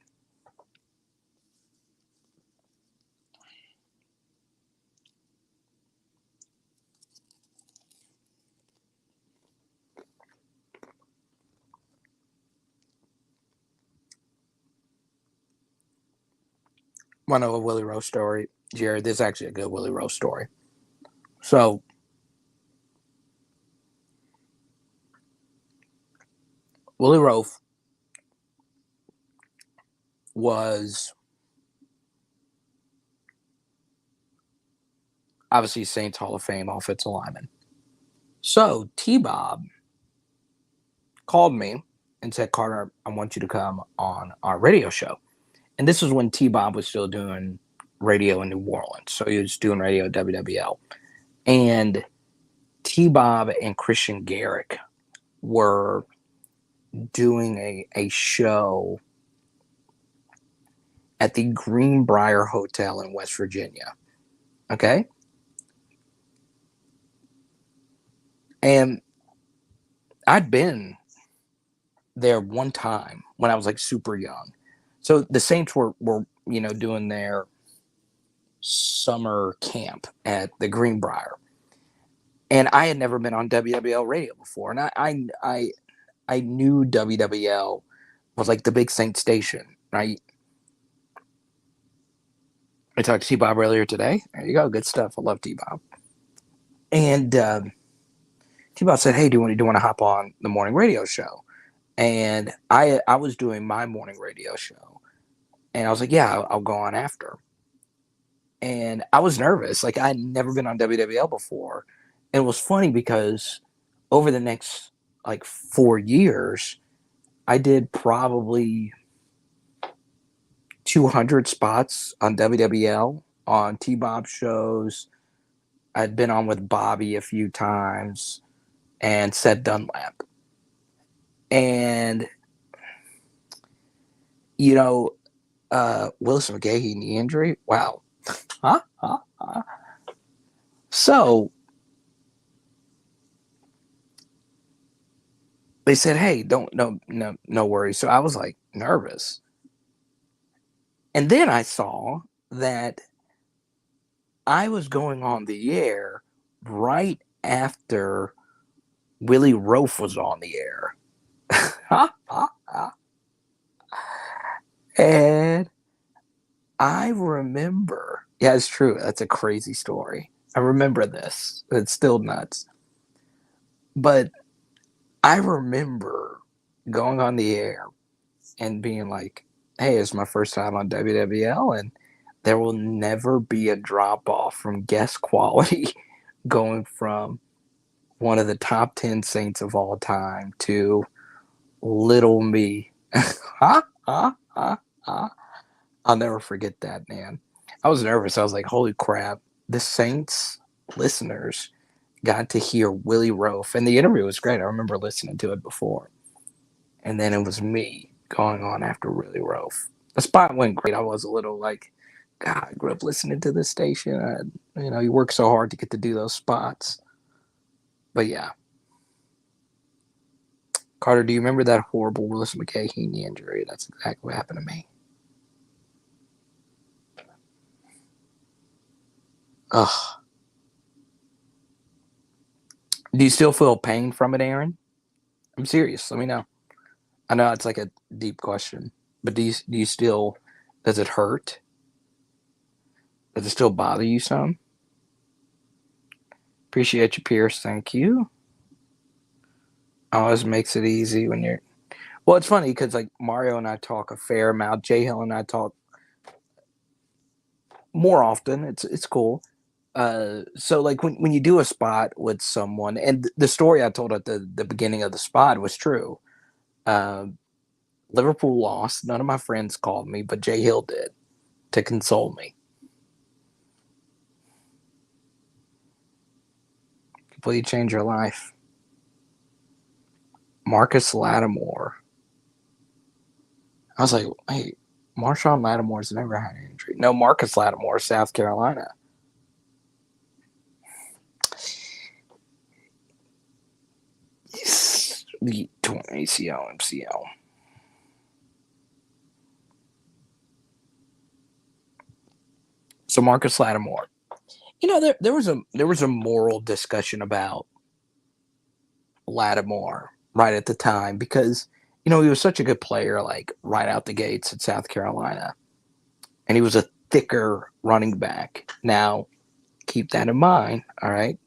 Want to know a Willie Rofe story? Jared, this is actually a good Willie Rofe story. So, Willie Rofe was obviously Saints Hall of Fame offensive lineman. So, T-Bob called me and said, Carter, I want you to come on our radio show. And this was when T-Bob was still doing radio in New Orleans. So he was doing radio at WWL. And T-Bob and Christian Garrick were doing a show at the Greenbrier Hotel in West Virginia. Okay? And I'd been there one time when I was like super young. So the Saints were doing their summer camp at the Greenbrier. And I had never been on WWL radio before. And I knew WWL was like the big Saint station, right? I talked to T-Bob earlier today. There you go. Good stuff. I love T-Bob. And T-Bob said, hey, do you want to hop on the morning radio show? And I was doing my morning radio show. And I was like, yeah, I'll go on after. And I was nervous. Like, I'd never been on WWL before. And it was funny because over the next, like, 4 years, I did probably 200 spots on WWL, on T-Bob shows. I'd been on with Bobby a few times and Seth Dunlap. And, Willis McGahee knee injury. Wow. Huh? So they said, hey, no worries. So I was like nervous. And then I saw that I was going on the air right after Willie Rofe was on the air. And I remember, yeah, it's true. That's a crazy story. I remember this. It's still nuts. But I remember going on the air and being like, hey, it's my first time on WWL, and there will never be a drop off from guest quality going from one of the top 10 Saints of all time to little me. I'll never forget that, man. I was nervous. I was like, holy crap, the Saints listeners got to hear Willie Rofe. And the interview was great. I remember listening to it before. And then it was me going on after really rough. The spot went great. I was a little like, God, I grew up listening to this station. You work so hard to get to do those spots. But yeah, Carter, do you remember that horrible Willis McKay knee injury? That's exactly what happened to me. Ugh. Do you still feel pain from it, Aaron? I'm serious. Let me know. I know it's like a deep question, but do you still? Does it hurt? Does it still bother you some? Appreciate you, Pierce. Thank you. Always makes it easy when you're. Well, it's funny because like Mario and I talk a fair amount. Jay Hill and I talk more often. It's cool. So like when you do a spot with someone, and the story I told at the beginning of the spot was true. Uh, Liverpool lost. None of my friends called me, but Jay Hill did to console me. Completely change your life. Marcus Lattimore. I was like, hey, Marshawn Lattimore's never had an injury. No, Marcus Lattimore, South Carolina. Yes. The torn ACL, MCL. So Marcus Lattimore. There was a moral discussion about Lattimore right at the time because he was such a good player, like right out the gates at South Carolina, and he was a thicker running back. Now, keep that in mind. All right,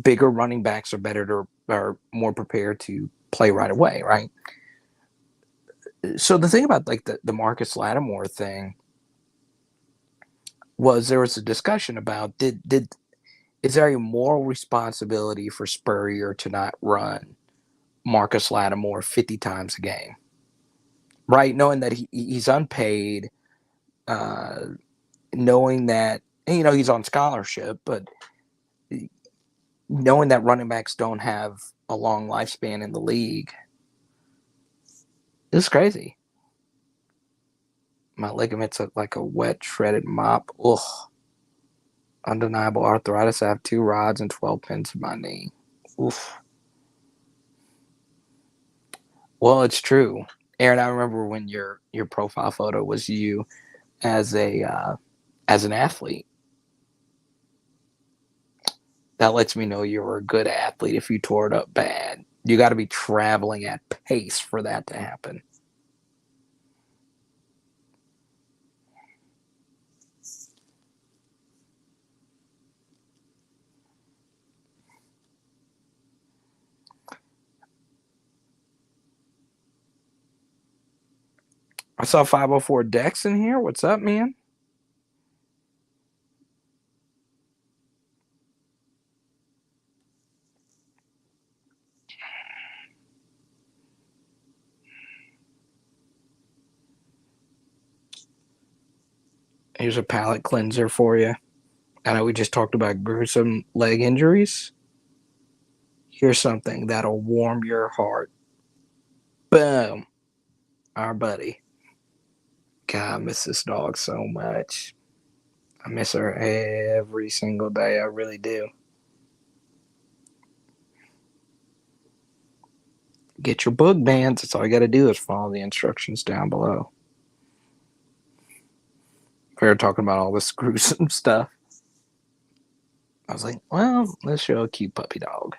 bigger running backs are better to are more prepared to play right away, right? So the thing about like the Marcus Lattimore thing was there was a discussion about did is there a moral responsibility for Spurrier to not run Marcus Lattimore 50 times a game, right? Knowing that he's unpaid, uh, knowing that he's on scholarship, but knowing that running backs don't have a long lifespan in the league, it's crazy. My ligaments look like a wet, shredded mop. Ugh. Undeniable arthritis. I have 2 rods and 12 pins in my knee. Oof. Well, it's true. Aaron, I remember when your profile photo was you as an athlete. That lets me know you're a good athlete if you tore it up bad. You got to be traveling at pace for that to happen. I saw 504 Dex in here. What's up, man? Here's a palate cleanser for you. I know we just talked about gruesome leg injuries. Here's something that'll warm your heart. Boom. Our buddy. God, I miss this dog so much. I miss her every single day. I really do. Get your bug bands. That's all you got to do is follow the instructions down below. We were talking about all this gruesome stuff. I was like, well, let's show a cute puppy dog.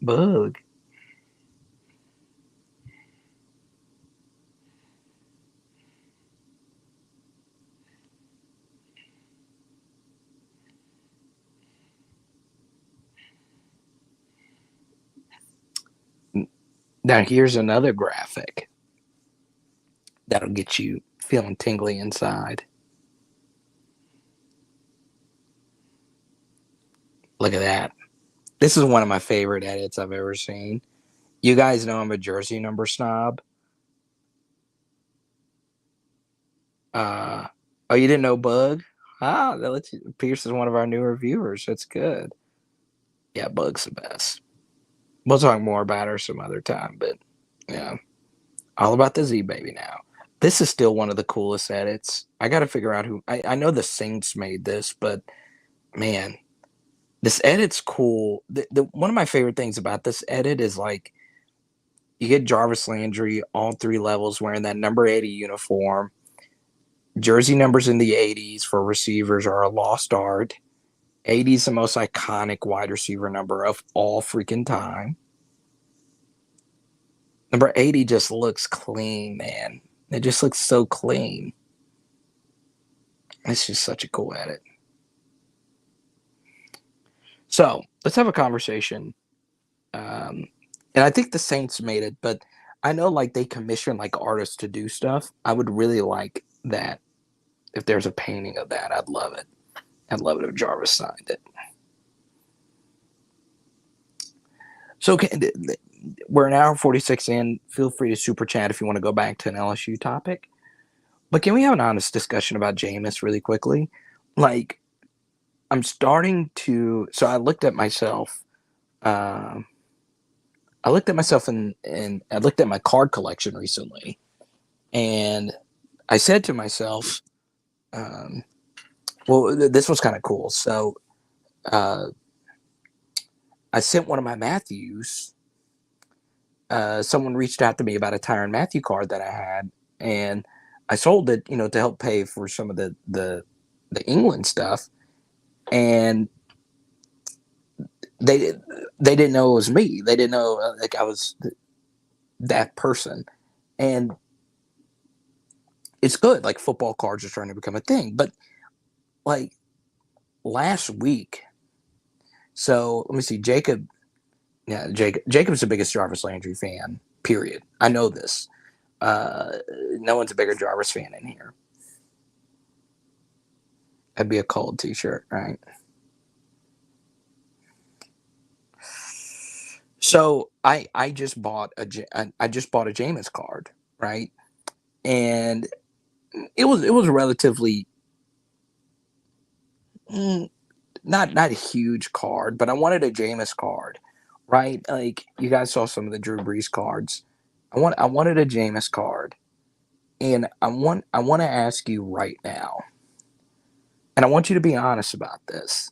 Bug. Now, here's another graphic that'll get you feeling tingly inside. Look at that. This is one of my favorite edits I've ever seen. You guys know I'm a jersey number snob. Uh, oh, you didn't know Bug? Ah, Pierce is one of our newer viewers. That's good. Yeah, Bug's the best. We'll talk more about her some other time, but yeah, all about the Z baby now. This is still one of the coolest edits. I got to figure out who. I know the Saints made this, but man, this edit's cool. One of my favorite things about this edit is like you get Jarvis Landry all three levels wearing that number 80 uniform. Jersey numbers in the 80s for receivers are a lost art. 80 is the most iconic wide receiver number of all freaking time. Number 80 just looks clean, man. It just looks so clean. It's just such a cool edit. So let's have a conversation. And I think the Saints made it, but I know like they commission like artists to do stuff. I would really like that. If there's a painting of that, I'd love it. I'd love it if Jarvis signed it. So okay, we're an hour 46 in. Feel free to super chat if you want to go back to an LSU topic. But can we have an honest discussion about Jameis really quickly? Like, I'm starting to. So I looked at myself. Uh, I looked at myself and I looked at my card collection recently, and I said to myself, well, this was kind of cool. So uh, I sent one of my Matthews. Someone reached out to me about a Tyrann Matthew card that I had, and I sold it, to help pay for some of the England stuff. And they didn't know it was me. They didn't know like I was that person. And it's good. Like football cards are starting to become a thing. But like last week, so let me see, Jacob. Yeah, Jacob's the biggest Jarvis Landry fan. Period. I know this. No one's a bigger Jarvis fan in here. That'd be a cold T-shirt, right? So I just bought I just bought a Jameis card, right? And it was relatively mm, not a huge card, but I wanted a Jameis card, right? Like you guys saw some of the Drew Brees cards. I wanted a Jameis card, and I want to ask you right now, and I want you to be honest about this.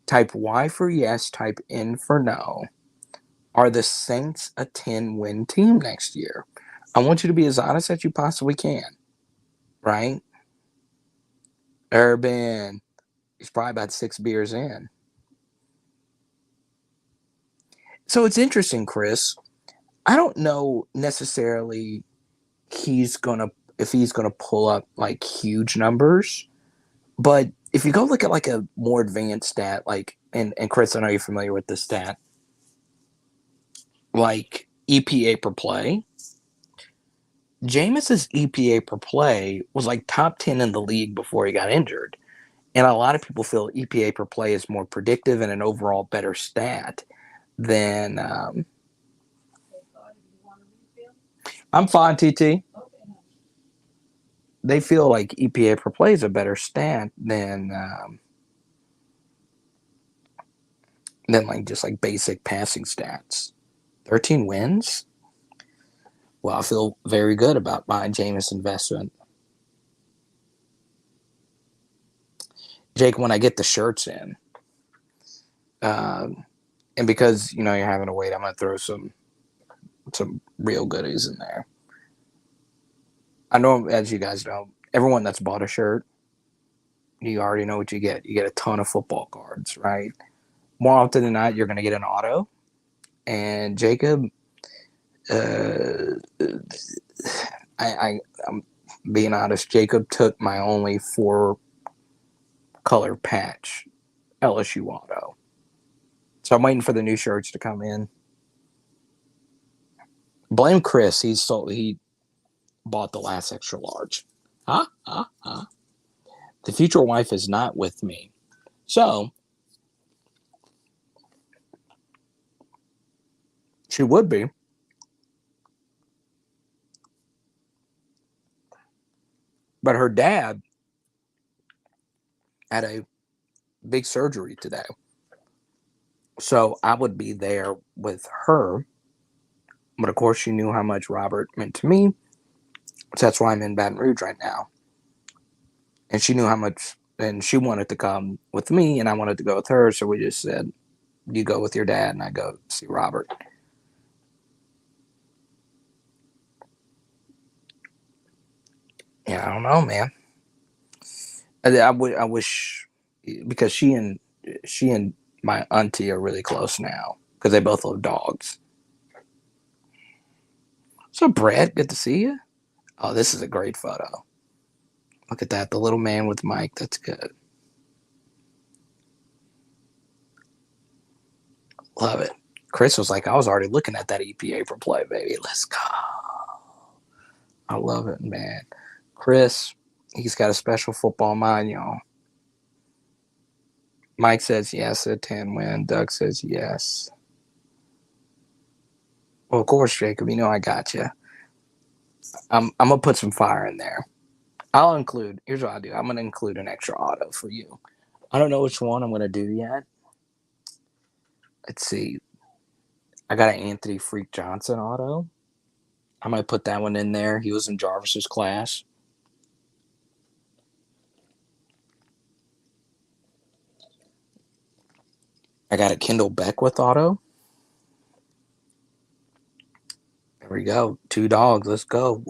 Type Y for yes, type N for no. Are the Saints a 10-win team next year? I want you to be as honest as you possibly can, right? Urban, he's probably about 6 beers in. So it's interesting, Chris. I don't know necessarily he's gonna if he's gonna pull up like huge numbers, but if you go look at like a more advanced stat, like and Chris, I know you're familiar with this stat, like EPA per play. Jameis's EPA per play was like top 10 in the league before he got injured. And a lot of people feel EPA per play is more predictive and an overall better stat than. I'm fine, TT. They feel like EPA per play is a better stat than like just like basic passing stats. 13 wins. Well, I feel very good about my Jameis investment. Jake, when I get the shirts in, and because you're having to wait, I'm gonna throw some real goodies in there. I know, as you guys know, everyone that's bought a shirt, you already know what you get. You get a ton of football cards, right? More often than not, you're going to get an auto. And Jacob, uh, I'm being honest. Jacob took my only 4-color patch LSU auto, so I'm waiting for the new shirts to come in. Blame Chris. He bought the last extra large. Huh? Huh? Huh? The future wife is not with me. So she would be. But her dad had a big surgery today. So I would be there with her. But of course, she knew how much Robert meant to me. So that's why I'm in Baton Rouge right now. And she knew how much, and she wanted to come with me, and I wanted to go with her. So we just said, you go with your dad, and I go see Robert. Yeah, I don't know, man. I wish because she and my auntie are really close now because they both love dogs. So Brad, good to see you. Oh, this is a great photo. Look at that, the little man with Mike. That's good. Love it. Chris was like, I was already looking at that EPA for play, baby. Let's go. I love it, man. Chris, he's got a special football mind, y'all. Mike says yes, a 10 win. Doug says yes. Well, of course, Jacob, you know I got you. I'm gonna put some fire in there. I'll include. Here's what I do. I'm gonna include an extra auto for you. I don't know which one I'm gonna do yet. Let's see. I got an Anthony Freak Johnson auto. I might put that one in there. He was in Jarvis's class. I got a Kendall Beckwith auto. There we go. 2 dogs. Let's go.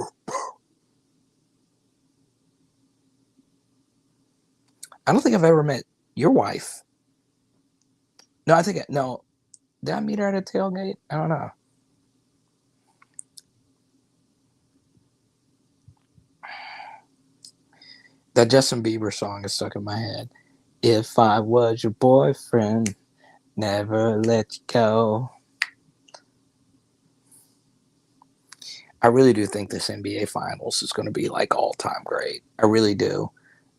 I don't think I've ever met your wife. No, I think no. Did I meet her at a tailgate? I don't know. That Justin Bieber song is stuck in my head. If I was your boyfriend, never let you go. I really do think this NBA Finals is going to be like all time great. I really do.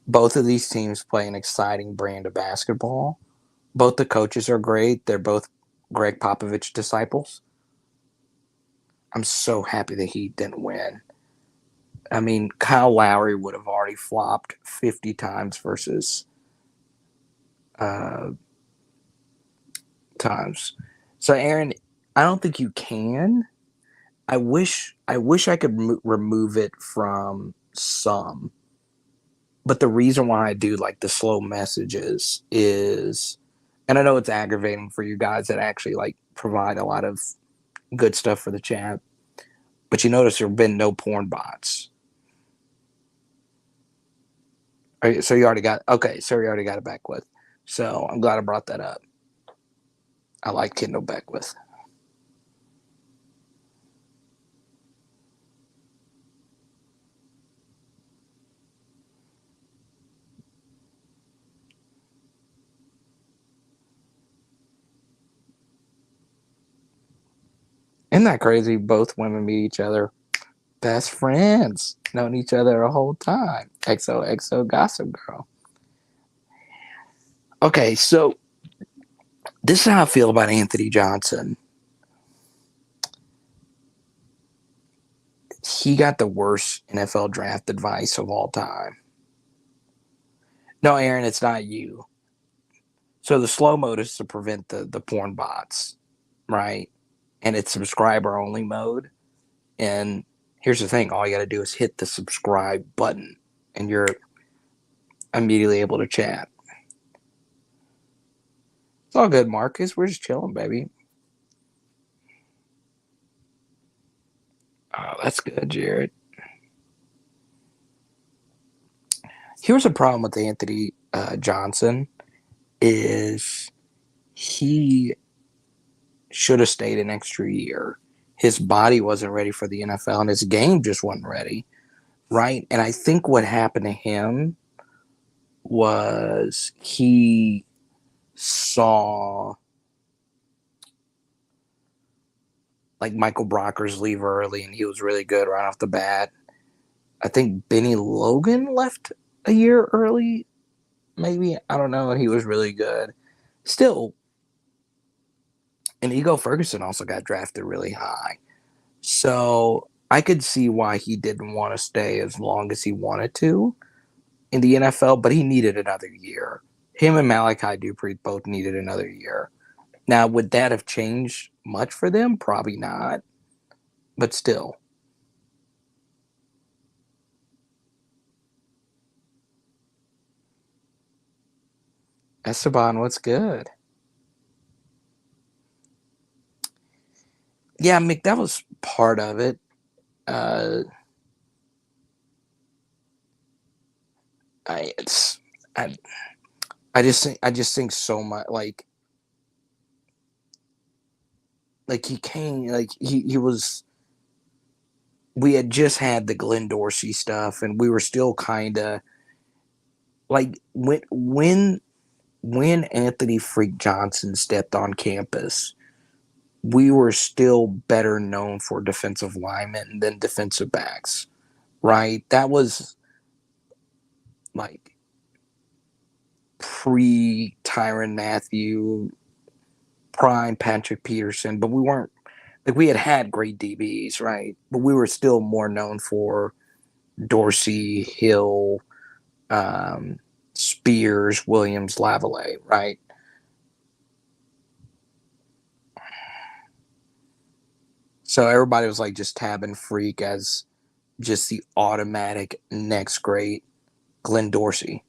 Both of these teams play an exciting brand of basketball. Both the coaches are great. They're both Greg Popovich disciples. I'm so happy the Heat didn't win. I mean, Kyle Lowry would have already flopped 50 times versus uh, times. So, Aaron, I don't think you can. I wish I could remove it from some, but the reason why I do like the slow messages is, and I know it's aggravating for you guys that actually like provide a lot of good stuff for the chat, but you notice there have been no porn bots. So you already got okay. So you already got it back with. So I'm glad I brought that up. I like Kendall Beckwith. Isn't that crazy? Both women meet each other. Best friends. Known each other a whole time. XOXO Gossip Girl. Okay, so this is how I feel about Anthony Johnson. He got the worst NFL draft advice of all time. No, Aaron, it's not you. So the slow mode is to prevent the porn bots, right? And it's subscriber only mode. And here's the thing, all you got to do is hit the subscribe button and you're immediately able to chat. It's all good, Marcus. We're just chilling, baby. Oh, that's good, Jared. Here's a problem with Anthony Johnson is he should have stayed an extra year. His body wasn't ready for the NFL, and his game just wasn't ready, right? And I think what happened to him was he saw like Michael Brockers leave early, and he was really good right off the bat. I think Benny Logan left a year early, maybe. I don't know, and he was really good. Still, and Ego Ferguson also got drafted really high. So I could see why he didn't want to stay as long as he wanted to in the NFL, but he needed another year. Him and Malachi Dupre both needed another year. Now, would that have changed much for them? Probably not, but still. Esteban, what's good? Yeah, Mick, that was part of it. Uh, I it's I I just think so much like he came like he was we had just had the Glenn Dorsey stuff and we were still kind of like when Anthony Freak Johnson stepped on campus, we were still better known for defensive linemen than defensive backs, right? That was like pre Tyrann Mathieu, prime Patrick Peterson, but we weren't like we had great DBs, right? But we were still more known for Dorsey, Hill, um, Spears, Williams, Lavallee, right? So everybody was like just tabbing Freak as just the automatic next great Glenn Dorsey.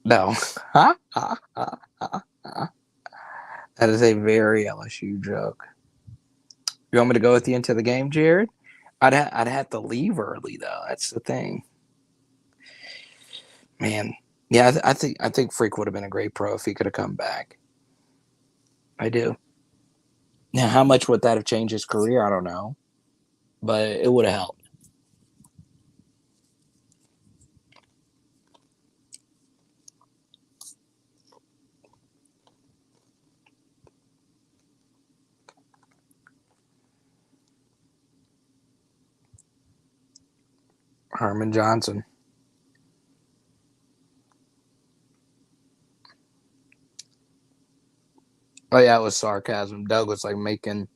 No, that is a very LSU joke. You want me to go with you into the game, Jared? I'd have to leave early though. That's the thing, man. Yeah, I think Freak would have been a great pro if he could have come back. I do. Now, how much would that have changed his career? I don't know, but it would have helped. Herman Johnson. Oh yeah, it was sarcasm. Doug was like making.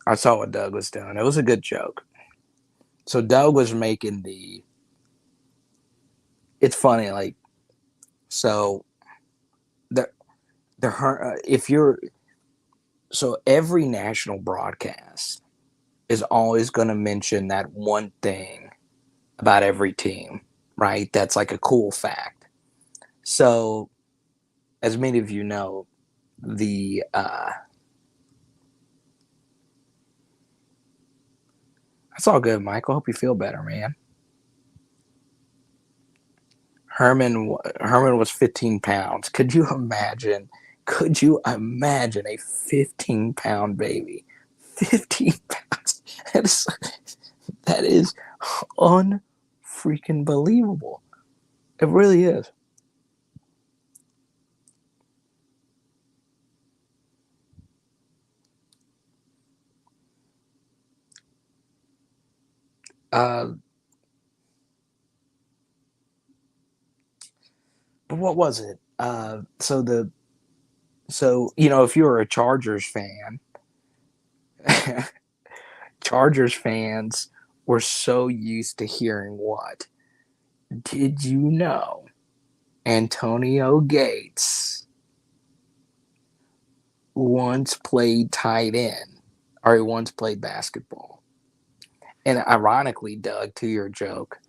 I saw what Doug was doing. It was a good joke. So Doug was making the. It's funny, like so. The if you're so every national broadcast is always going to mention that one thing about every team, right? That's like a cool fact. So, as many of you know, the that's all good, Michael. Hope you feel better, man. Herman was 15 pounds. Could you imagine? Could you imagine a 15-pound baby? 15 pounds. That is that is unfreaking believable. It really is. Uh, but what was it? So if you're a Chargers fan, Chargers fans were so used to hearing what? Did you know Antonio Gates once played tight end, or he once played basketball? And ironically, Doug, to your joke,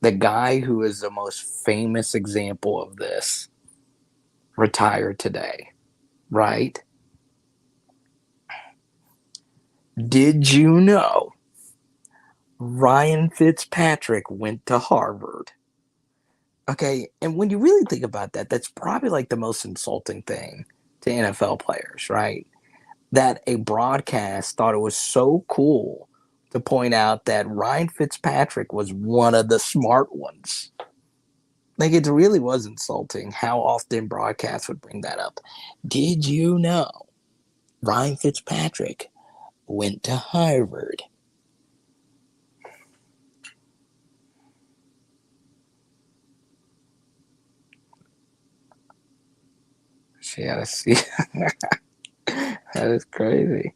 the guy who is the most famous example of this retired today, right? Did you know Ryan Fitzpatrick went to Harvard? Okay, and when you really think about that, that's probably like the most insulting thing to NFL players, right? That a broadcast thought it was so cool to point out that Ryan Fitzpatrick was one of the smart ones. Like it really was insulting how often broadcasts would bring that up. Did you know Ryan Fitzpatrick went to Harvard? Yeah, see, that is crazy.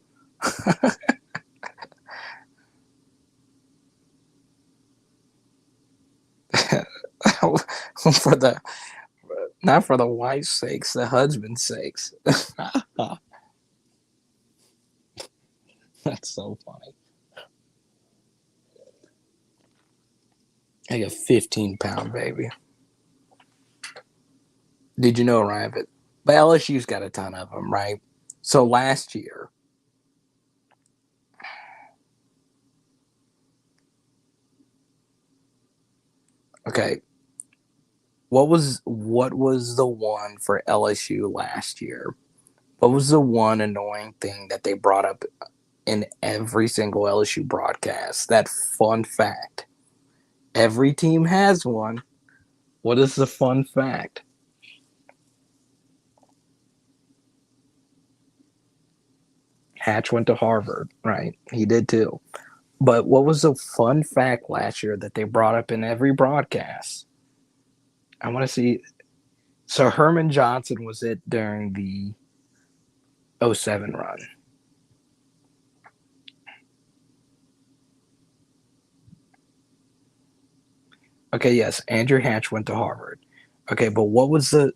For the not for the wife's sakes, the husband's sakes. That's so funny. Like a 15-pound baby. Did you know, Ryan? But LSU's got a ton of them, right? So last year, okay, what was the one for LSU last year? What was the one annoying thing that they brought up in every single LSU broadcast? That fun fact. Every team has one. What is the fun fact? Hatch went to Harvard, right? He did too. But what was the fun fact last year that they brought up in every broadcast? I want to see. So Herman Johnson was it during the '07 run. Okay, yes, Andrew Hatch went to Harvard. Okay, but what was the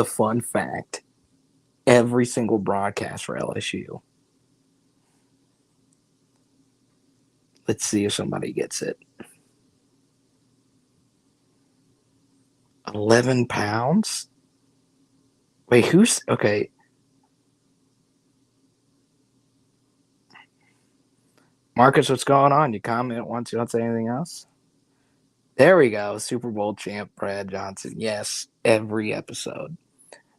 fun fact? Every single broadcast for LSU. Let's see if somebody gets it. 11 pounds? Wait, who's okay? Marcus, what's going on? You comment once, you don't say anything else? There we go. Super Bowl champ Brad Johnson. Yes, every episode.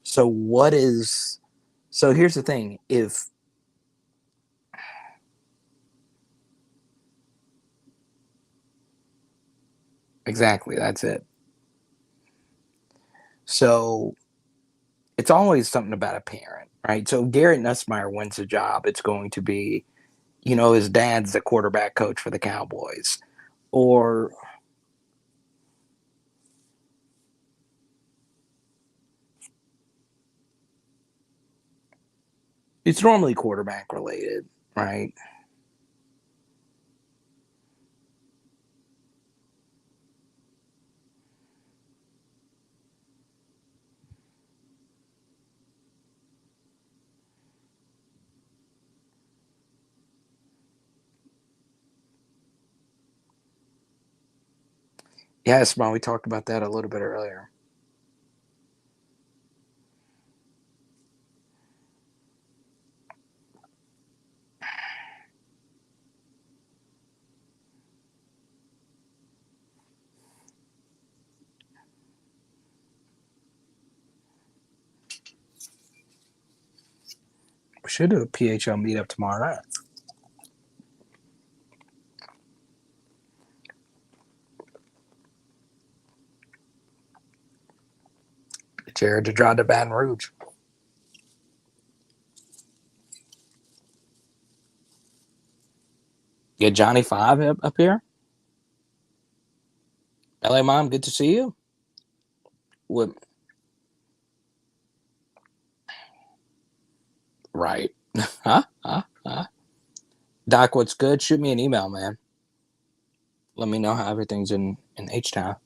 So what is so here's the thing. If exactly, that's it. So it's always something about a parent, right? So Garrett Nussmeier wins a job, it's going to be, his dad's the quarterback coach for the Cowboys. Or it's normally quarterback related, right? Yes, Mom, we talked about that a little bit earlier. We should do a PHL meetup tomorrow night. Get Jared to drive to Baton Rouge. Get Johnny Five up here. LA Mom, good to see you. What? Right. Huh? Huh? Huh? Doc, what's good? Shoot me an email, man. Let me know how everything's in H Town.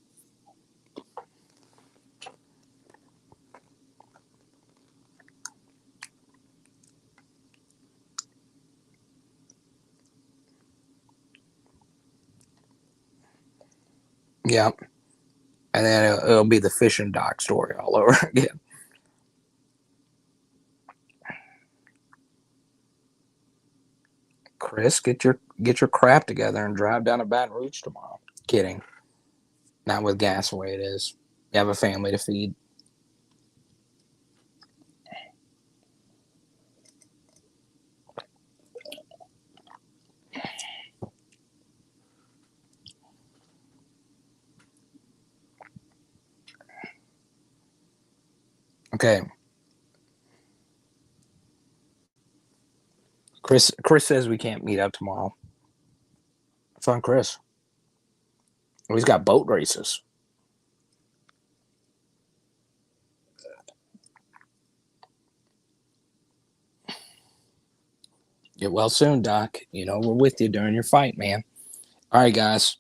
Yeah. And then it'll be the fishing dock story all over again. Chris, get your crap together and drive down to Baton Rouge tomorrow. Kidding. Not with gas the way it is. You have a family to feed. Okay. Chris says we can't meet up tomorrow. It's on Chris. Oh, he's got boat races. Get well soon, Doc. You know, we're with you during your fight, man. All right, guys.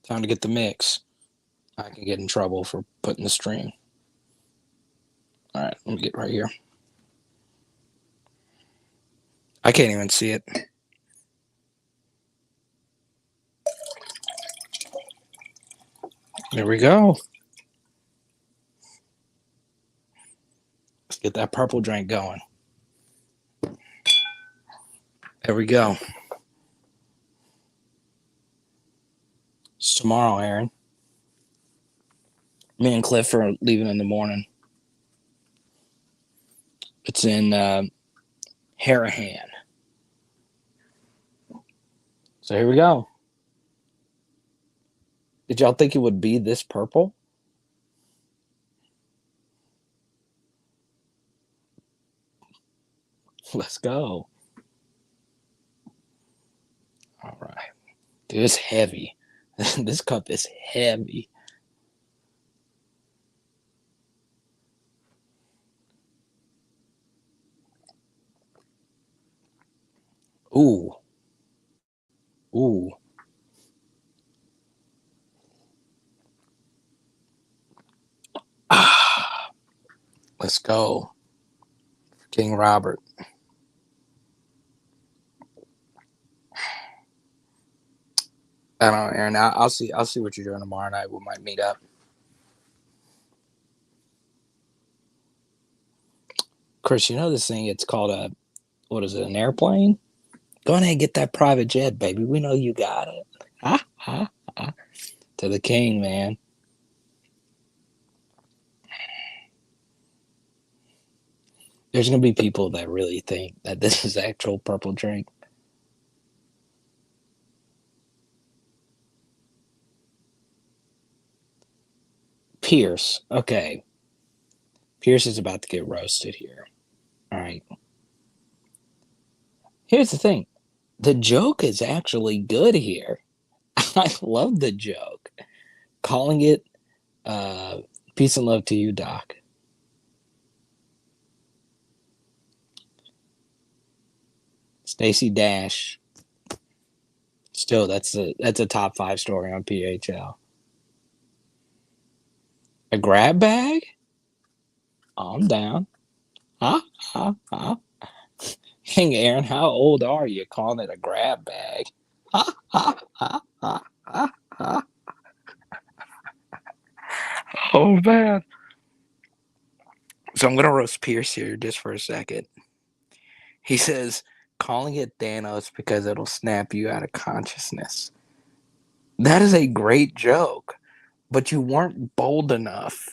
Time to get the mix. I can get in trouble for putting the stream. All right, let me get right here. I can't even see it. There we go. Let's get that purple drink going. There we go. It's tomorrow, Aaron. Me and Cliff are leaving in the morning. It's in Harahan. So here we go. Did y'all think it would be this purple? Let's go. All right. Dude, it's heavy. This cup is heavy. Ooh. Ooh. Ah. Let's go. King Robert. I don't know, Aaron. I'll see what you're doing tomorrow night. We might meet up. Chris, you know this thing? It's called an airplane? Go ahead and get that private jet, baby. We know you got it. To the king, man. There's going to be people that really think that this is actual purple drink. Pierce. Okay. Pierce is about to get roasted here. All right. Here's the thing. The joke is actually good here. I love the joke. Calling it peace and love to you, Doc. Stacey Dash. Still, that's a top 5 story on PHL. A grab bag? I'm down. Huh? Hey, Aaron, how old are you calling it a grab bag? Oh, man. So I'm going to roast Pierce here just for a second. He says, calling it Thanos because it'll snap you out of consciousness. That is a great joke, but you weren't bold enough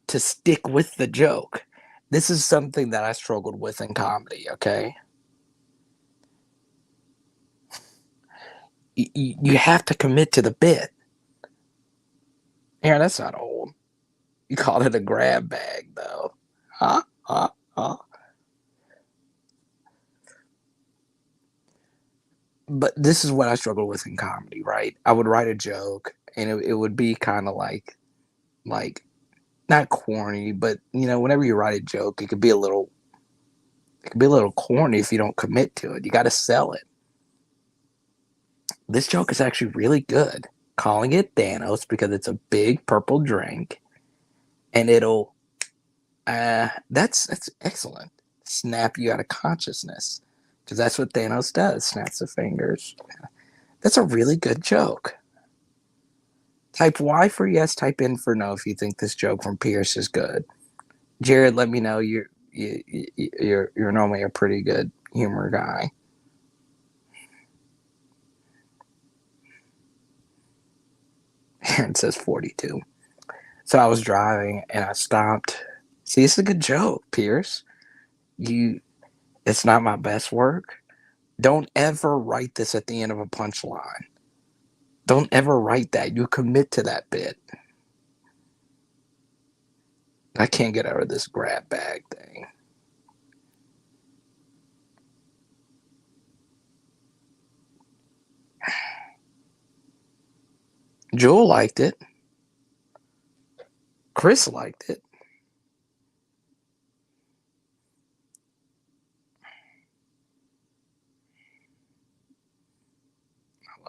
to stick with the joke. This is something that I struggled with in comedy, okay? You have to commit to the bit. Aaron, that's not old. You called it a grab bag, though. Huh? But this is what I struggle with in comedy, right? I would write a joke, and it would be kind of like not corny, but whenever you write a joke, it could be a little corny if you don't commit to it. You got to sell it. This joke is actually really good. Calling it Thanos because it's a big purple drink, and it'll that's excellent. Snap you out of consciousness, because that's what Thanos does. Snaps the fingers. That's a really good joke. Type Y for yes. Type in for no if you think this joke from Pierce is good. Jared, let me know. You're normally a pretty good humor guy. Aaron says 42. So I was driving and I stopped. See, it's a good joke, Pierce. It's not my best work. Don't ever write this at the end of a punchline. Don't ever write that. You commit to that bit. I can't get out of this grab bag thing. Joel liked it. Chris liked it.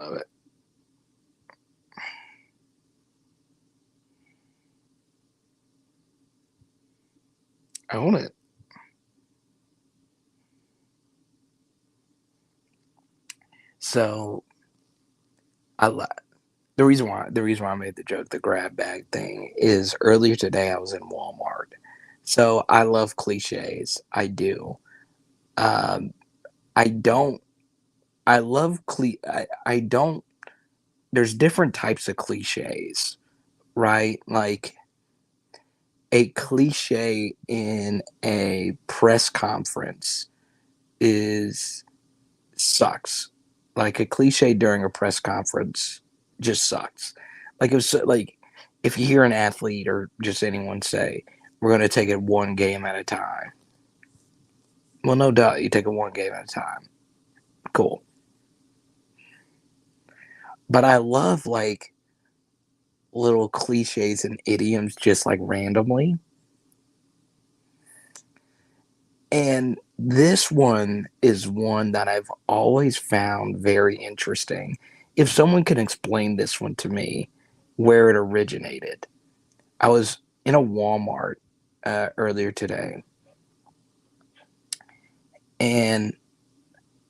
love it. Own it. So I love the reason why I made the joke, the grab bag thing, is earlier today I was in Walmart. So I love cliches. I do. Um, I don't. I love I don't. There's different types of cliches, right? Like a cliche in a press conference is sucks. Like a cliche during a press conference just sucks. Like it was like if you hear an athlete or just anyone say, "We're going to take it one game at a time." Well, no doubt you take it one game at a time. Cool. But I love like little cliches and idioms just like randomly. And this one is one that I've always found very interesting. If someone can explain this one to me, where it originated. I was in a Walmart earlier today, and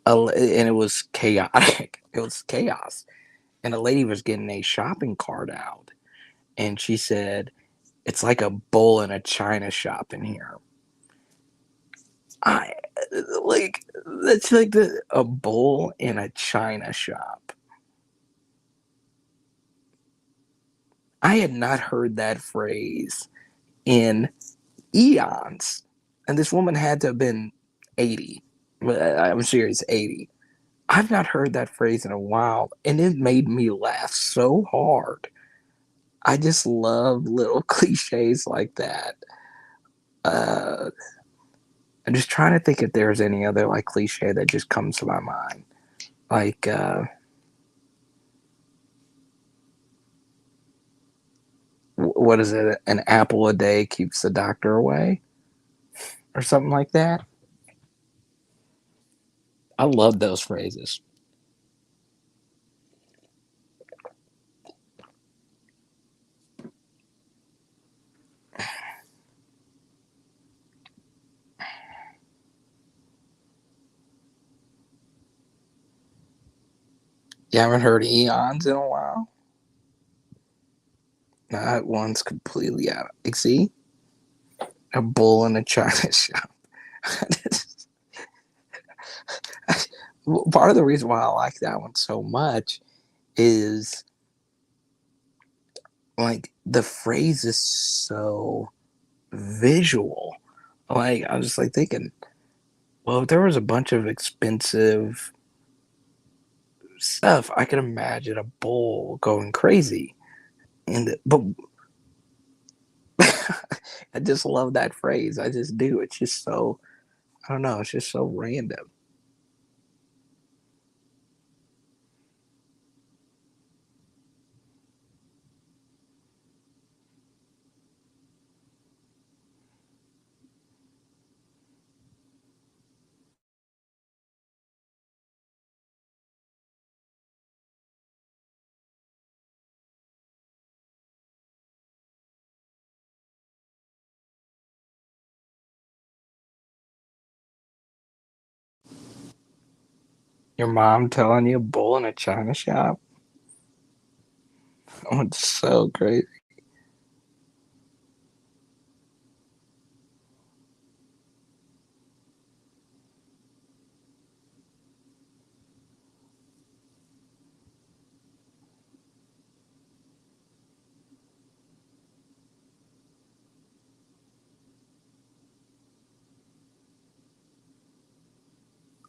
and it was chaotic. It was chaos, and a lady was getting a shopping cart out, and she said, "It's like a bull in a china shop in here." I like that's like a bull in a china shop. I had not heard that phrase in eons, and this woman had to have been 80. I'm serious, 80. I've not heard that phrase in a while, and it made me laugh so hard. I just love little cliches like that. Uh, I'm just trying to think if there's any other like cliche that just comes to my mind. Like, what is it? An apple a day keeps the doctor away, or something like that. I love those phrases. You haven't heard eons in a while? Not one's completely out. Like, see, a bull in a china shop. Part of the reason why I like that one so much is like the phrase is so visual. Like I was just like thinking, well, if there was a bunch of expensive stuff, I could imagine a bull going crazy. But I just love that phrase. I just do. It's just so I don't know. It's just so random. Your mom telling you a bull in a china shop? Oh, it's so crazy.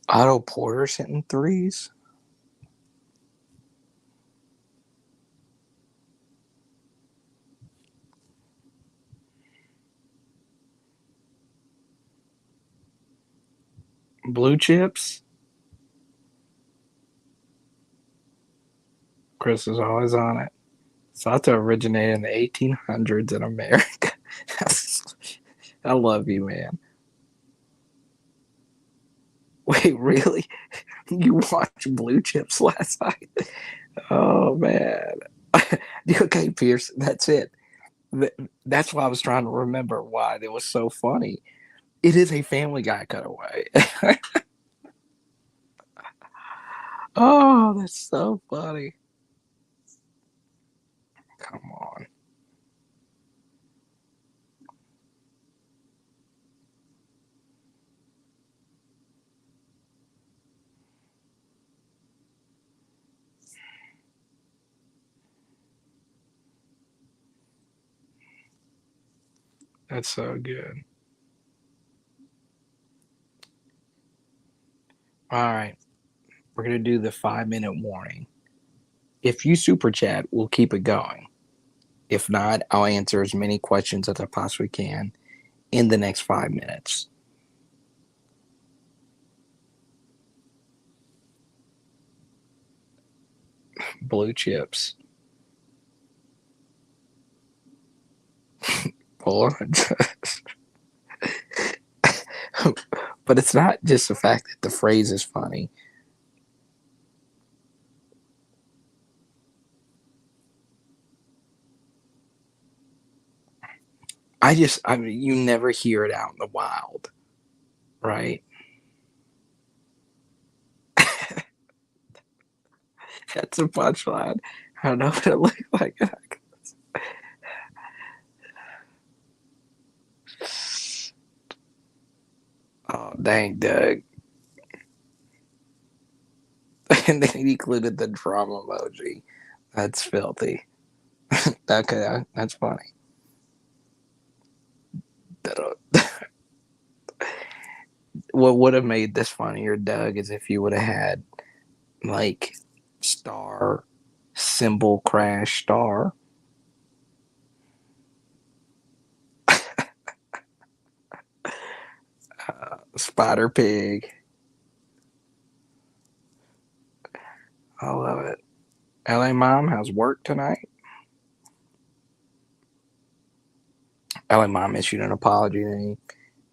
Otto Porter's hitting threes. Blue chips. Chris is always on it. Sato originated in the 1800s in America. I love you, man. Wait, really? You watched Blue Chips last night? Oh man. Okay, Pierce. That's it. That's why I was trying to remember why it was so funny. It is a Family Guy cutaway. Oh, that's so funny. Come on. That's so good. All right. We're going to do the 5 minute warning. If you super chat, we'll keep it going. If not, I'll answer as many questions as I possibly can in the next 5 minutes. Blue Chips. But it's not just the fact that the phrase is funny. I mean, you never hear it out in the wild, right? That's a punchline. I don't know what it looks like. Oh, dang, Doug. And then he included the drama emoji. That's filthy. Okay, that's funny. What would have made this funnier, Doug, is if you would have had like star symbol crash star. Spider pig. I love it. LA mom has work tonight. LA mom issued an apology to me.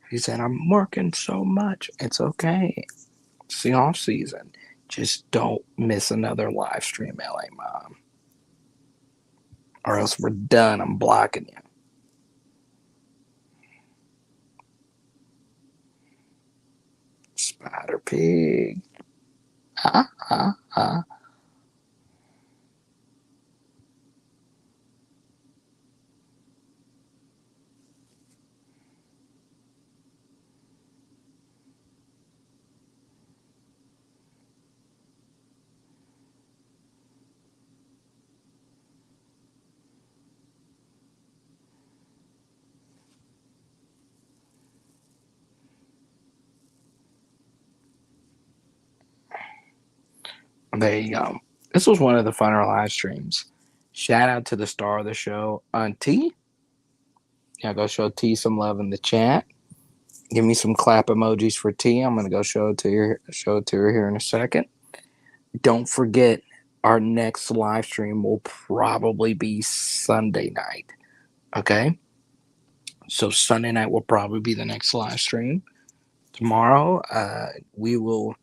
He said, I'm working so much. It's okay. It's the off season. Just don't miss another live stream, LA mom. Or else we're done. I'm blocking you. Spider pig. Ha ha ha. There you go. This was one of the funner live streams. Shout out to the star of the show, T. Yeah, go show T some love in the chat. Give me some clap emojis for T. I'm gonna go show it to her here in a second. Don't forget, our next live stream will probably be Sunday night. Okay, so Sunday night will probably be the next live stream. Tomorrow, we will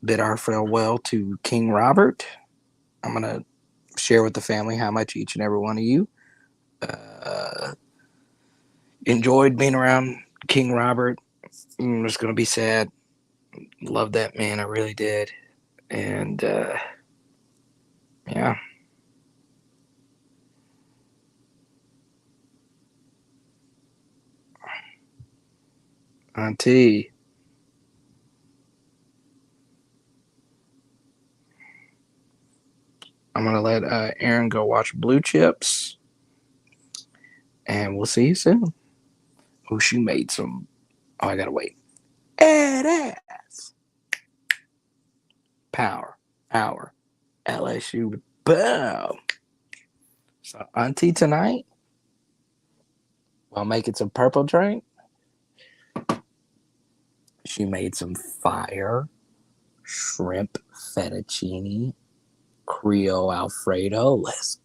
bid our farewell to King Robert. I'm gonna share with the family how much each and every one of you enjoyed being around King Robert. I'm just gonna be sad. Love that man, I really did. And yeah, Auntie. I'm gonna let Aaron go watch Blue Chips, and we'll see you soon. Oh, she made some. Oh, I gotta wait. Ass power, power, LSU. Boom. So Auntie tonight, while making some purple drink, she made some fire shrimp fettuccine Creole Alfredo. Let's